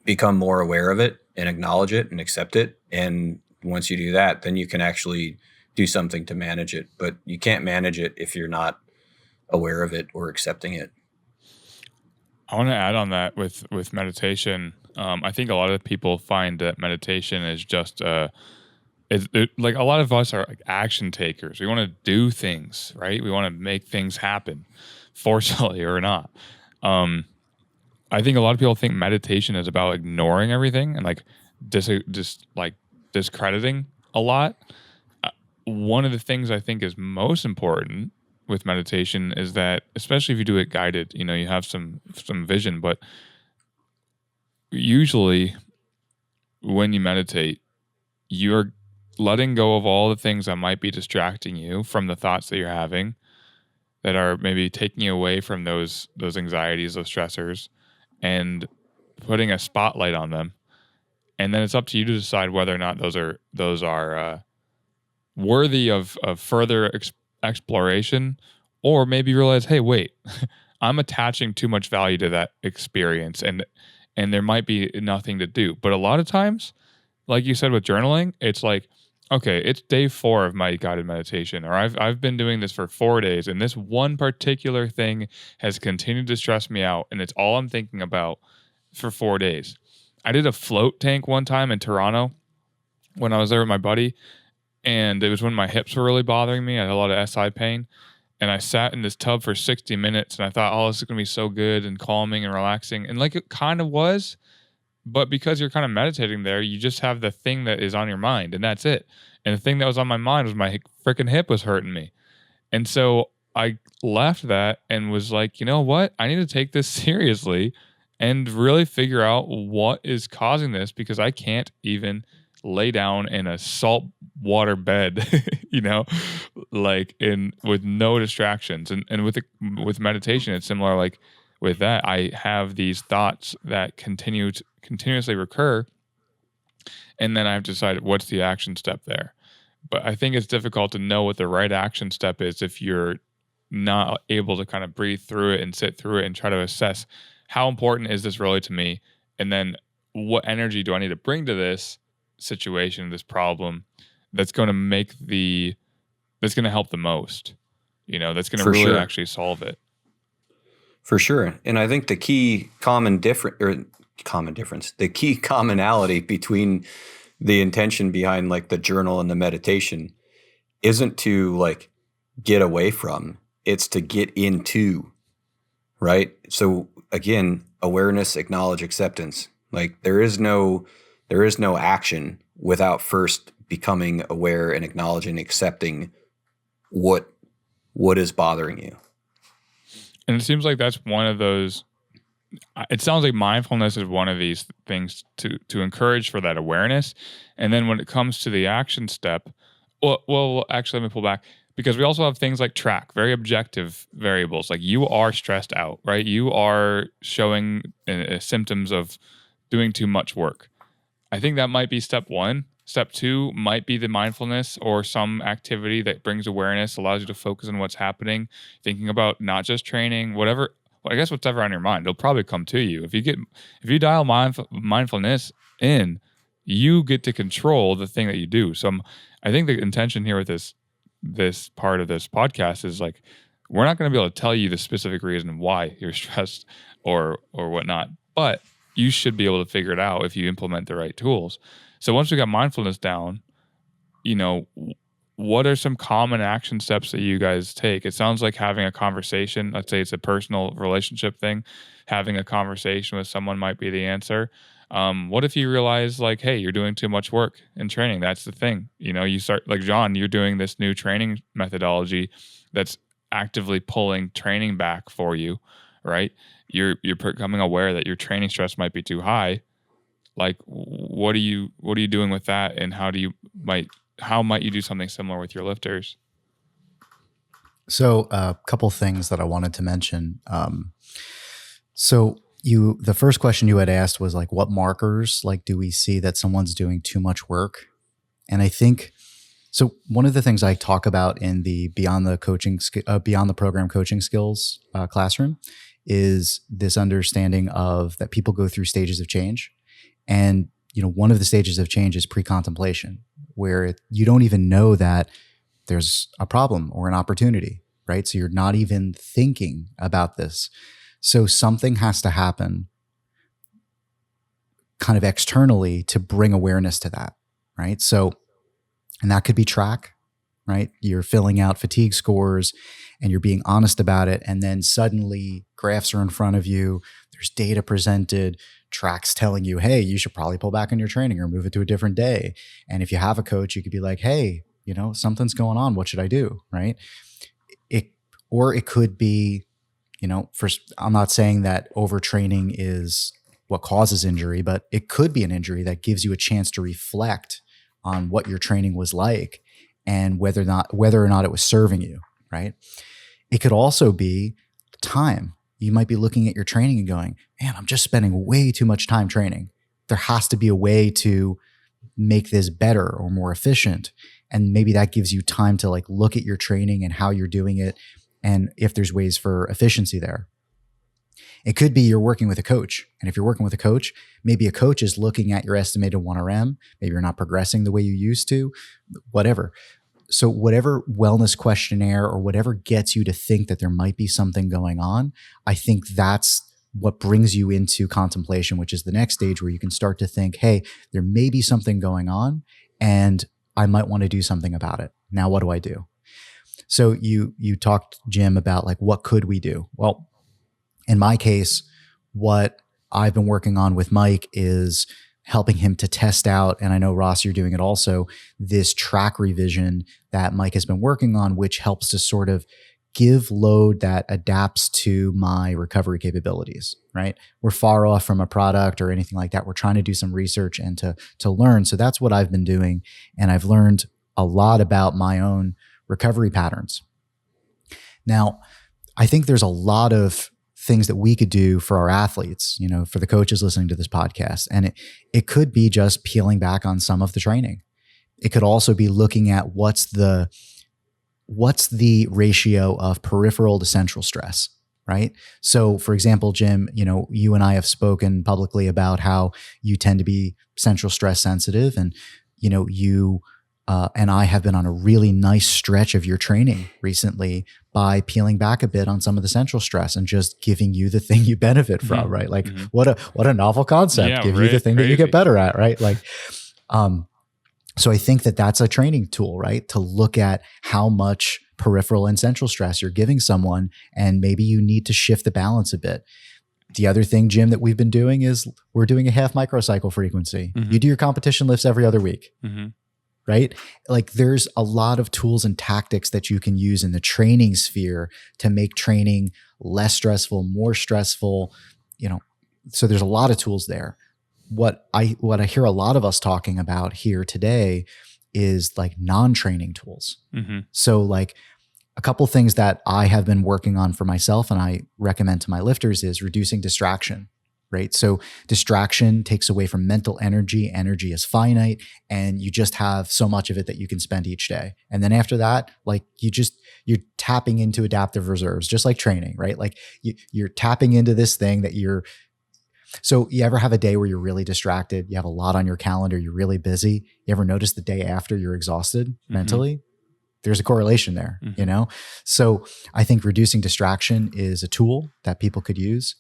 become more aware of it and acknowledge it and accept it. And once you do that, then you can actually do something to manage it. But you can't manage it if you're not aware of it or accepting it. I want to add on that with meditation. I think a lot of people find that meditation is just like a lot of us are like action takers. We want to do things, right? We want to make things happen, forcefully or not. I think a lot of people think meditation is about ignoring everything and like discrediting a lot. One of the things I think is most important with meditation is that, especially if you do it guided, you have some vision, but usually when you meditate, you're letting go of all the things that might be distracting you from the thoughts that you're having that are maybe taking you away from those anxieties, those stressors, and putting a spotlight on them. And then it's up to you to decide whether or not those are worthy of further exploration, or maybe realize, hey, wait, I'm attaching too much value to that experience, and there might be nothing to do. But a lot of times, like you said with journaling, it's like, okay, it's day 4 of my guided meditation, or I've been doing this for 4 days, and this one particular thing has continued to stress me out, and it's all I'm thinking about for 4 days. I did a float tank one time in Toronto when I was there with my buddy, and it was when my hips were really bothering me. I had a lot of SI pain, and I sat in this tub for 60 minutes, and I thought, oh, this is going to be so good and calming and relaxing, and like it kind of was. But because you're kind of meditating there, you just have the thing that is on your mind, and that's it. And the thing that was on my mind was my freaking hip was hurting me. And so I left that and was like, you know what? I need to take this seriously and really figure out what is causing this, because I can't even lay down in a salt water bed, like with no distractions. And with meditation, it's similar. Like with that, I have these thoughts that continuously recur, and then I have to decide what's the action step there. But I think it's difficult to know what the right action step is if you're not able to kind of breathe through it and sit through it and try to assess how important is this really to me, and then what energy do I need to bring to this situation, this problem, that's going to help the most, that's going to really actually solve it. For sure. And I think the key the key commonality between the intention behind like the journal and the meditation isn't to like get away from, it's to get into, right? So again, awareness, acknowledge, acceptance. Like there is no action without first becoming aware and acknowledging, accepting what is bothering you. And it seems like that's one of those. It sounds like mindfulness is one of these things to encourage for that awareness. And then when it comes to the action step, well, actually, let me pull back, because we also have things like track, very objective variables. Like you are stressed out, right? You are showing symptoms of doing too much work. I think that might be step 1. Step 2 might be the mindfulness or some activity that brings awareness, allows you to focus on what's happening, thinking about not just training, whatever. Well, I guess whatever on your mind, it'll probably come to you. If you dial mindfulness in, you get to control the thing that you do. So I think the intention here with this part of this podcast is like, we're not going to be able to tell you the specific reason why you're stressed or whatnot, but you should be able to figure it out if you implement the right tools. So once we got mindfulness down, what are some common action steps that you guys take? It sounds like having a conversation. Let's say it's a personal relationship thing. Having a conversation with someone might be the answer. What if you realize like, hey, you're doing too much work in training? That's the thing. You start, like John, you're doing this new training methodology that's actively pulling training back for you, right? You're becoming aware that your training stress might be too high. Like, what are you doing with that, and how might you do something similar with your lifters? So a couple things that I wanted to mention. The first question you had asked was like, what markers like do we see that someone's doing too much work? And I think so. One of the things I talk about in the Beyond the Program Coaching Skills classroom is this understanding of that people go through stages of change. And, one of the stages of change is pre-contemplation, where you don't even know that there's a problem or an opportunity, right? So you're not even thinking about this. So something has to happen kind of externally to bring awareness to that, right? So, and that could be track, right? You're filling out fatigue scores and you're being honest about it. And then suddenly graphs are in front of you. There's data presented, tracks telling you, hey, you should probably pull back on your training or move it to a different day. And if you have a coach, you could be like, hey, something's going on. What should I do? Right. Or it could be, first, I'm not saying that overtraining is what causes injury, but it could be an injury that gives you a chance to reflect on what your training was like and whether or not it was serving you, right? It could also be time. You might be looking at your training and going, man, I'm just spending way too much time training. There has to be a way to make this better or more efficient. And maybe that gives you time to like look at your training and how you're doing it and if there's ways for efficiency there. It could be you're working with a coach. And if you're working with a coach, maybe a coach is looking at your estimated 1RM. Maybe you're not progressing the way you used to, whatever. So whatever wellness questionnaire or whatever gets you to think that there might be something going on, I think that's what brings you into contemplation, which is the next stage where you can start to think, hey, there may be something going on and I might want to do something about it. Now, what do I do? So you talked, Jim, about like, what could we do? Well, in my case, what I've been working on with Mike is helping him to test out, and I know, Ross, you're doing it also, this track revision that Mike has been working on, which helps to sort of give load that adapts to my recovery capabilities, right? We're far off from a product or anything like that. We're trying to do some research and to learn. So that's what I've been doing. And I've learned a lot about my own recovery patterns. Now, I think there's a lot of things that we could do for our athletes, for the coaches listening to this podcast. And it could be just peeling back on some of the training. It could also be looking at what's the ratio of peripheral to central stress, right? So for example, Jim, you and I have spoken publicly about how you tend to be central stress sensitive, and, you and I have been on a really nice stretch of your training recently by peeling back a bit on some of the central stress and just giving you the thing you benefit from, right? Like what a novel concept. Yeah, Give you the thing that you get better at, right? Like, so I think that that's a training tool, right? To look at how much peripheral and central stress you're giving someone, and maybe you need to shift the balance a bit. The other thing, Jim, that we've been doing is we're doing a half microcycle frequency. You do your competition lifts every other week. Right? Like there's a lot of tools and tactics that you can use in the training sphere to make training less stressful, more stressful, so there's a lot of tools there. What I hear a lot of us talking about here today is like non-training tools. So like a couple things that I have been working on for myself and I recommend to my lifters is reducing distraction. Right? So distraction takes away from mental energy. Energy is finite, and you just have so much of it that you can spend each day. And then after that, like you're tapping into adaptive reserves, just like training, right? Like you're tapping into this thing that so you ever have a day where you're really distracted? You have a lot on your calendar. You're really busy. You ever notice the day after you're exhausted mentally? There's a correlation there, So I think reducing distraction is a tool that people could use.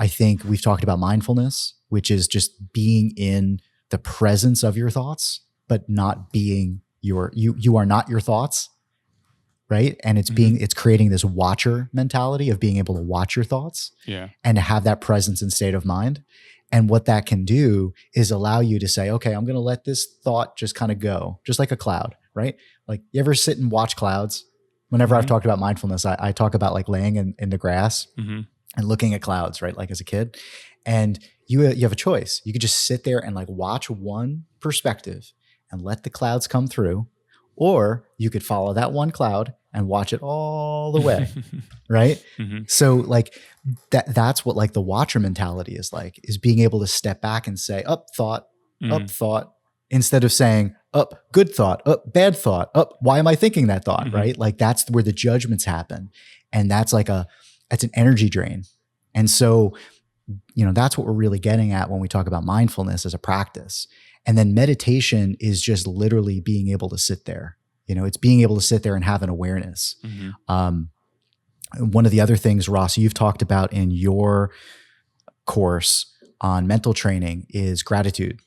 I think we've talked about mindfulness, which is just being in the presence of your thoughts, but not being you are not your thoughts, right? And it's creating this watcher mentality of being able to watch your thoughts and to have that presence and state of mind. And what that can do is allow you to say, okay, I'm going to let this thought just kind of go, just like a cloud, right? Like you ever sit and watch clouds? Whenever I've talked about mindfulness, I talk about like laying in the grass and looking at clouds, right? Like as a kid. And you have a choice. You could just sit there and like watch one perspective and let the clouds come through, or you could follow that one cloud and watch it all the way, right? So like that's what like the watcher mentality is like, is being able to step back and say, up thought, instead of saying, up good thought, up bad thought, up why am I thinking that thought, right? Like that's where the judgments happen. And that's like that's an energy drain. And so that's what we're really getting at when we talk about mindfulness as a practice. And then meditation is just literally being able to sit there. It's being able to sit there and have an awareness. One of the other things, Ross, you've talked about in your course on mental training is gratitude,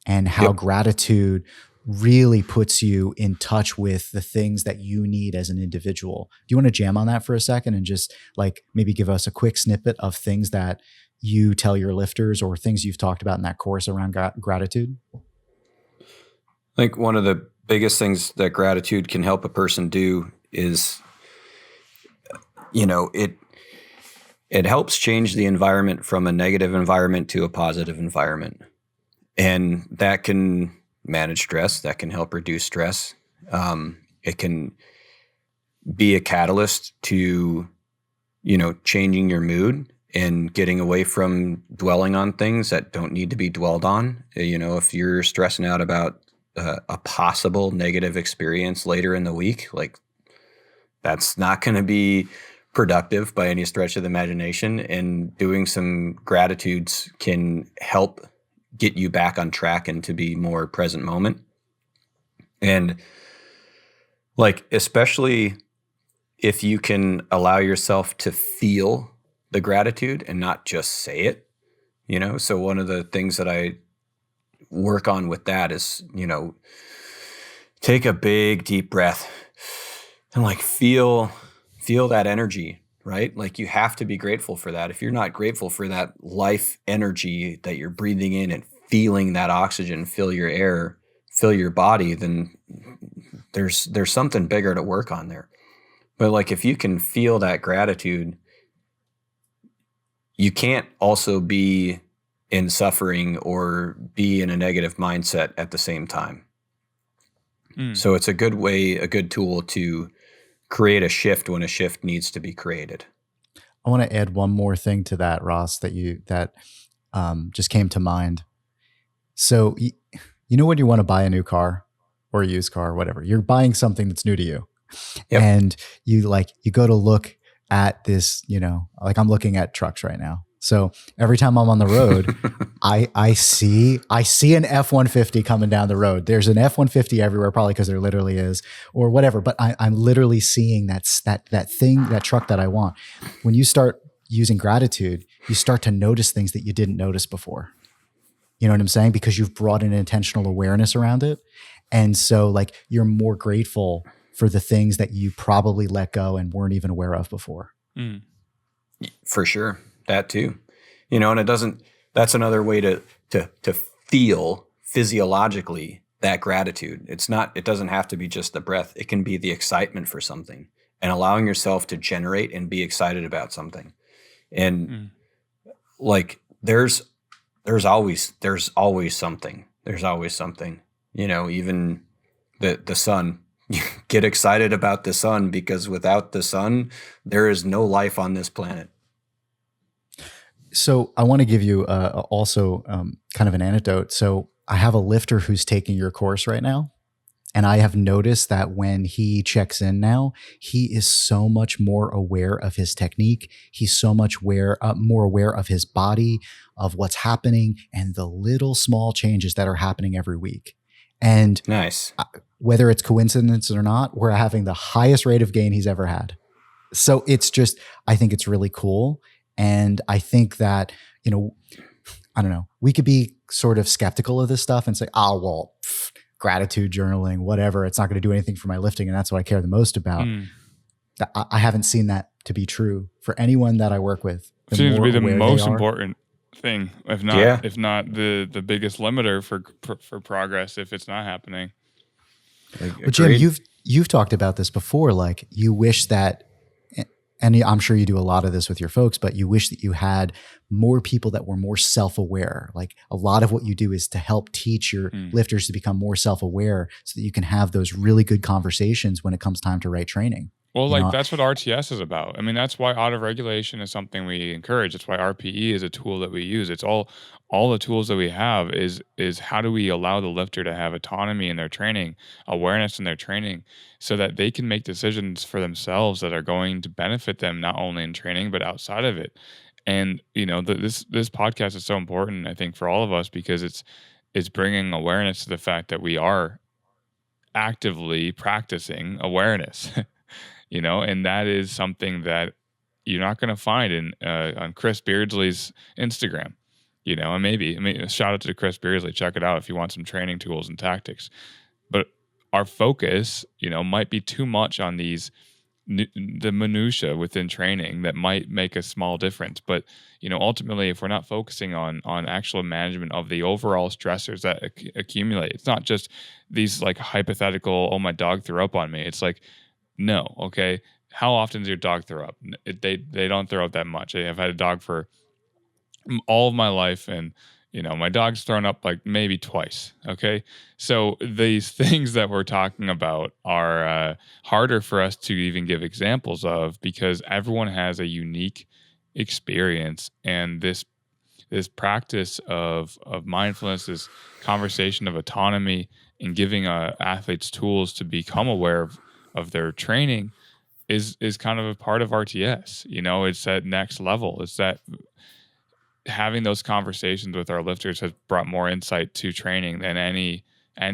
and how gratitude really puts you in touch with the things that you need as an individual. Do you want to jam on that for a second and just like maybe give us a quick snippet of things that you tell your lifters or things you've talked about in that course around gratitude? I think one of the biggest things that gratitude can help a person do is, it helps change the environment from a negative environment to a positive environment. And that can manage stress, that can help reduce stress. It can be a catalyst to, changing your mood and getting away from dwelling on things that don't need to be dwelled on. If you're stressing out about a possible negative experience later in the week, like that's not going to be productive by any stretch of the imagination. And doing some gratitudes can help get you back on track and to be more present moment. And like, especially if you can allow yourself to feel the gratitude and not just say it, so one of the things that I work on with that is, take a big deep breath and like feel that energy, right? Like you have to be grateful for that. If you're not grateful for that life energy that you're breathing in and feeling that oxygen, fill your air, fill your body, then there's something bigger to work on there. But like if you can feel that gratitude, you can't also be in suffering or be in a negative mindset at the same time. So it's a good tool to create a shift when a shift needs to be created. I want to add one more thing to that, Ross, that just came to mind. So, when you want to buy a new car or a used car or whatever, you're buying something that's new to you. Yep. And you go to look at this, like I'm looking at trucks right now. So every time I'm on the road, I see an F-150 coming down the road. There's an F-150 everywhere, probably because there literally is, or whatever. But I'm literally seeing that truck that I want. When you start using gratitude, you start to notice things that you didn't notice before. You know what I'm saying? Because you've brought an intentional awareness around it. And so like you're more grateful for the things that you probably let go and weren't even aware of before. For sure. That too. And that's another way to feel physiologically that gratitude. It doesn't have to be just the breath. It can be the excitement for something and allowing yourself to generate and be excited about something. And like, there's always something. There's always something, even the sun. Get excited about the sun, because without the sun, there is no life on this planet. So I want to give you also kind of an anecdote. So I have a lifter who's taking your course right now. And I have noticed that when he checks in now, he is so much more aware of his technique. He's so much more aware of his body, of what's happening, and the little small changes that are happening every week. And nice. Whether it's coincidence or not, we're having the highest rate of gain he's ever had. So I think it's really cool. And I think that, I don't know, we could be sort of skeptical of this stuff and say, gratitude journaling, whatever, it's not going to do anything for my lifting. And that's what I care the most about. I haven't seen that to be true for anyone that I work with. It seems to be the most important thing, if not the biggest limiter for progress, if it's not happening. But Jim, you've talked about this before. Like you wish that, and I'm sure you do a lot of this with your folks, but you wish that you had more people that were more self-aware. Like a lot of what you do is to help teach your lifters to become more self-aware so that you can have those really good conversations when it comes time to write training. Well, that's what RTS is about. I mean, that's why autoregulation is something we encourage. It's why RPE is a tool that we use. It's all the tools that we have is how do we allow the lifter to have autonomy in their training, awareness in their training, so that they can make decisions for themselves that are going to benefit them not only in training but outside of it. And this podcast is so important, I think, for all of us, because it's bringing awareness to the fact that we are actively practicing awareness. And that is something that you're not going to find in on Chris Beardsley's Instagram. And maybe shout out to Chris Beardsley. Check it out if you want some training tools and tactics. But our focus, might be too much on the minutia within training that might make a small difference. But ultimately, if we're not focusing on actual management of the overall stressors that accumulate, it's not just these like hypothetical, oh, my dog threw up on me. It's like, no, okay, how often does your dog throw up? They don't throw up that much. I've had a dog for all of my life, and my dog's thrown up like maybe twice. Okay, so these things that we're talking about are harder for us to even give examples of, because everyone has a unique experience, and this practice of mindfulness, this conversation of autonomy, and giving athletes tools to become aware of their training is kind of a part of RTS. It's that next level. It's that having those conversations with our lifters has brought more insight to training than any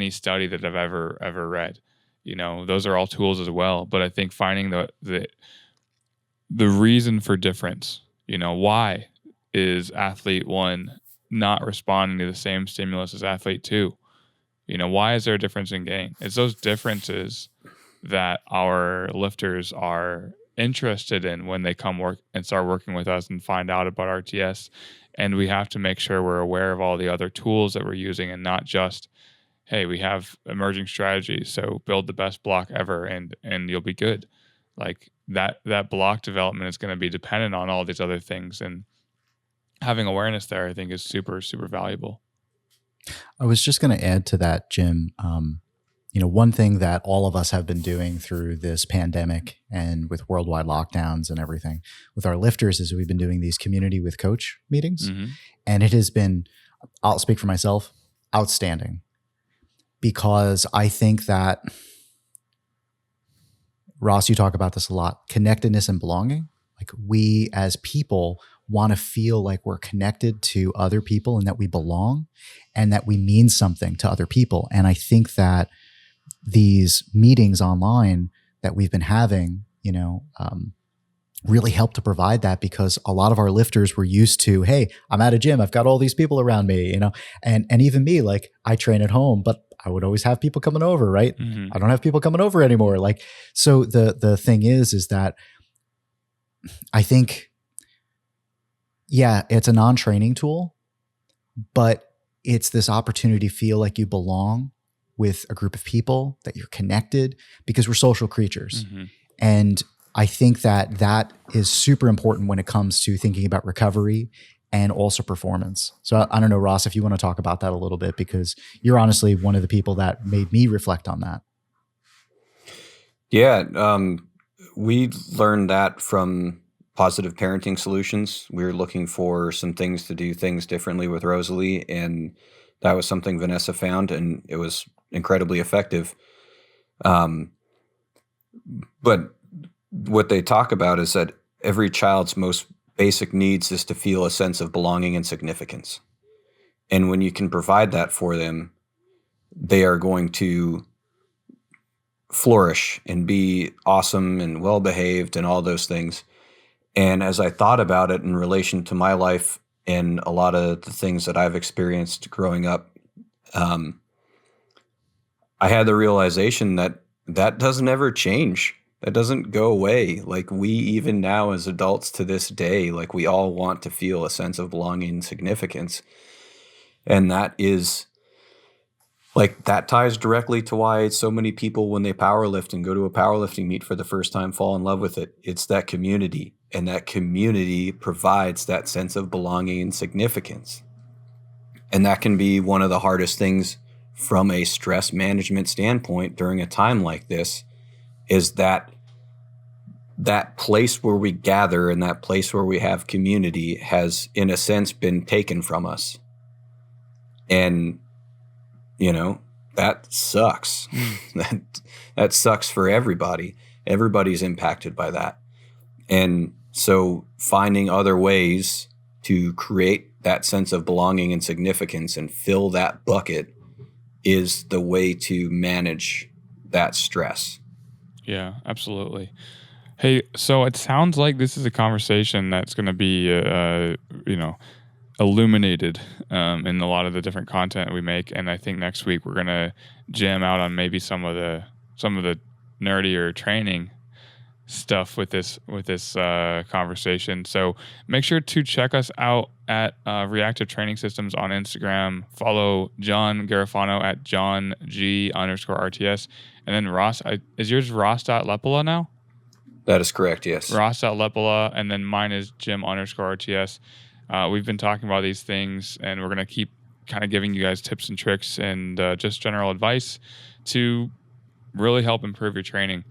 study that I've ever read. Those are all tools as well. But I think finding the reason for difference, why is athlete 1 not responding to the same stimulus as athlete 2? Why is there a difference in gain? It's those differences that our lifters are interested in when they come work and start working with us and find out about RTS. And we have to make sure we're aware of all the other tools that we're using, and not just, hey, we have emerging strategies, so build the best block ever and you'll be good. Like that block development is going to be dependent on all these other things, and having awareness there, I think, is super, super valuable. I was just going to add to that, Jim. One thing that all of us have been doing through this pandemic and with worldwide lockdowns and everything with our lifters is we've been doing these community with coach meetings. Mm-hmm. And it has been, I'll speak for myself, outstanding, because I think that, Ross, you talk about this a lot, connectedness and belonging. Like, we as people want to feel like we're connected to other people and that we belong and that we mean something to other people. And I think that these meetings online that we've been having, really help to provide that, because a lot of our lifters were used to, hey, I'm at a gym, I've got all these people around me, and even me, like, I train at home, but I would always have people coming over, right? Mm-hmm. I don't have people coming over anymore. Like, so the thing is that I think, yeah, it's a non-training tool, but it's this opportunity to feel like you belong with a group of people, that you're connected, because we're social creatures. Mm-hmm. And I think that is super important when it comes to thinking about recovery and also performance. So I don't know, Ross, if you want to talk about that a little bit, because you're honestly one of the people that made me reflect on that. Yeah. We learned that from Positive Parenting Solutions. We were looking for some things to do things differently with Rosalie, and that was something Vanessa found, and it was incredibly effective. But what they talk about is that every child's most basic needs is to feel a sense of belonging and significance. And when you can provide that for them, they are going to flourish and be awesome and well-behaved and all those things. And as I thought about it in relation to my life and a lot of the things that I've experienced growing up, I had the realization that doesn't ever change. That doesn't go away. Like, we, even now as adults to this day, like, we all want to feel a sense of belonging and significance. And that is, like, that ties directly to why so many people, when they powerlift and go to a powerlifting meet for the first time, fall in love with it. It's that community, and that community provides that sense of belonging and significance. And that can be one of the hardest things from a stress management standpoint during a time like this, is that place where we gather and that place where we have community has, in a sense, been taken from us. And, that sucks. That sucks for everybody. Everybody's impacted by that. And So finding other ways to create that sense of belonging and significance and fill that bucket is the way to manage that stress. Yeah, absolutely. Hey, so it sounds like this is a conversation that's going to be, illuminated in a lot of the different content we make, and I think next week we're going to jam out on maybe some of the nerdier training stuff with this conversation. So make sure to check us out at Reactive Training Systems on Instagram. Follow John Garofano at JohnG_RTS. And then Ross, is yours Ross.Lepola now? That is correct, yes. Ross.Lepola, and then mine is Jim_RTS. We've been talking about these things, and we're going to keep kind of giving you guys tips and tricks and just general advice to really help improve your training.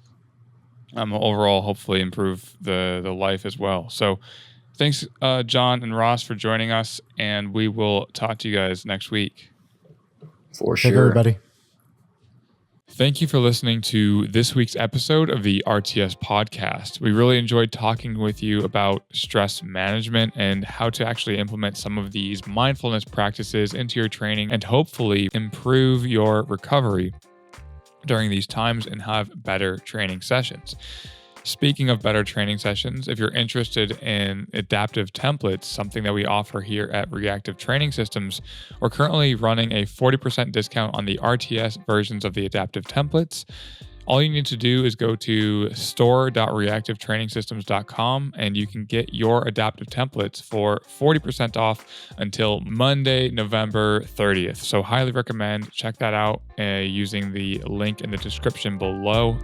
Overall, hopefully improve the life as well. So thanks, John and Ross, for joining us, and we will talk to you guys next week. For sure. Take care, everybody. Thank you for listening to this week's episode of the RTS podcast. We really enjoyed talking with you about stress management and how to actually implement some of these mindfulness practices into your training and hopefully improve your recovery during these times and have better training sessions. Speaking of better training sessions, if you're interested in adaptive templates, something that we offer here at Reactive Training Systems, we're currently running a 40% discount on the RTS versions of the adaptive templates. All you need to do is go to store.reactivetrainingsystems.com and you can get your adaptive templates for 40% off until Monday, November 30th. So highly recommend check that out using the link in the description below.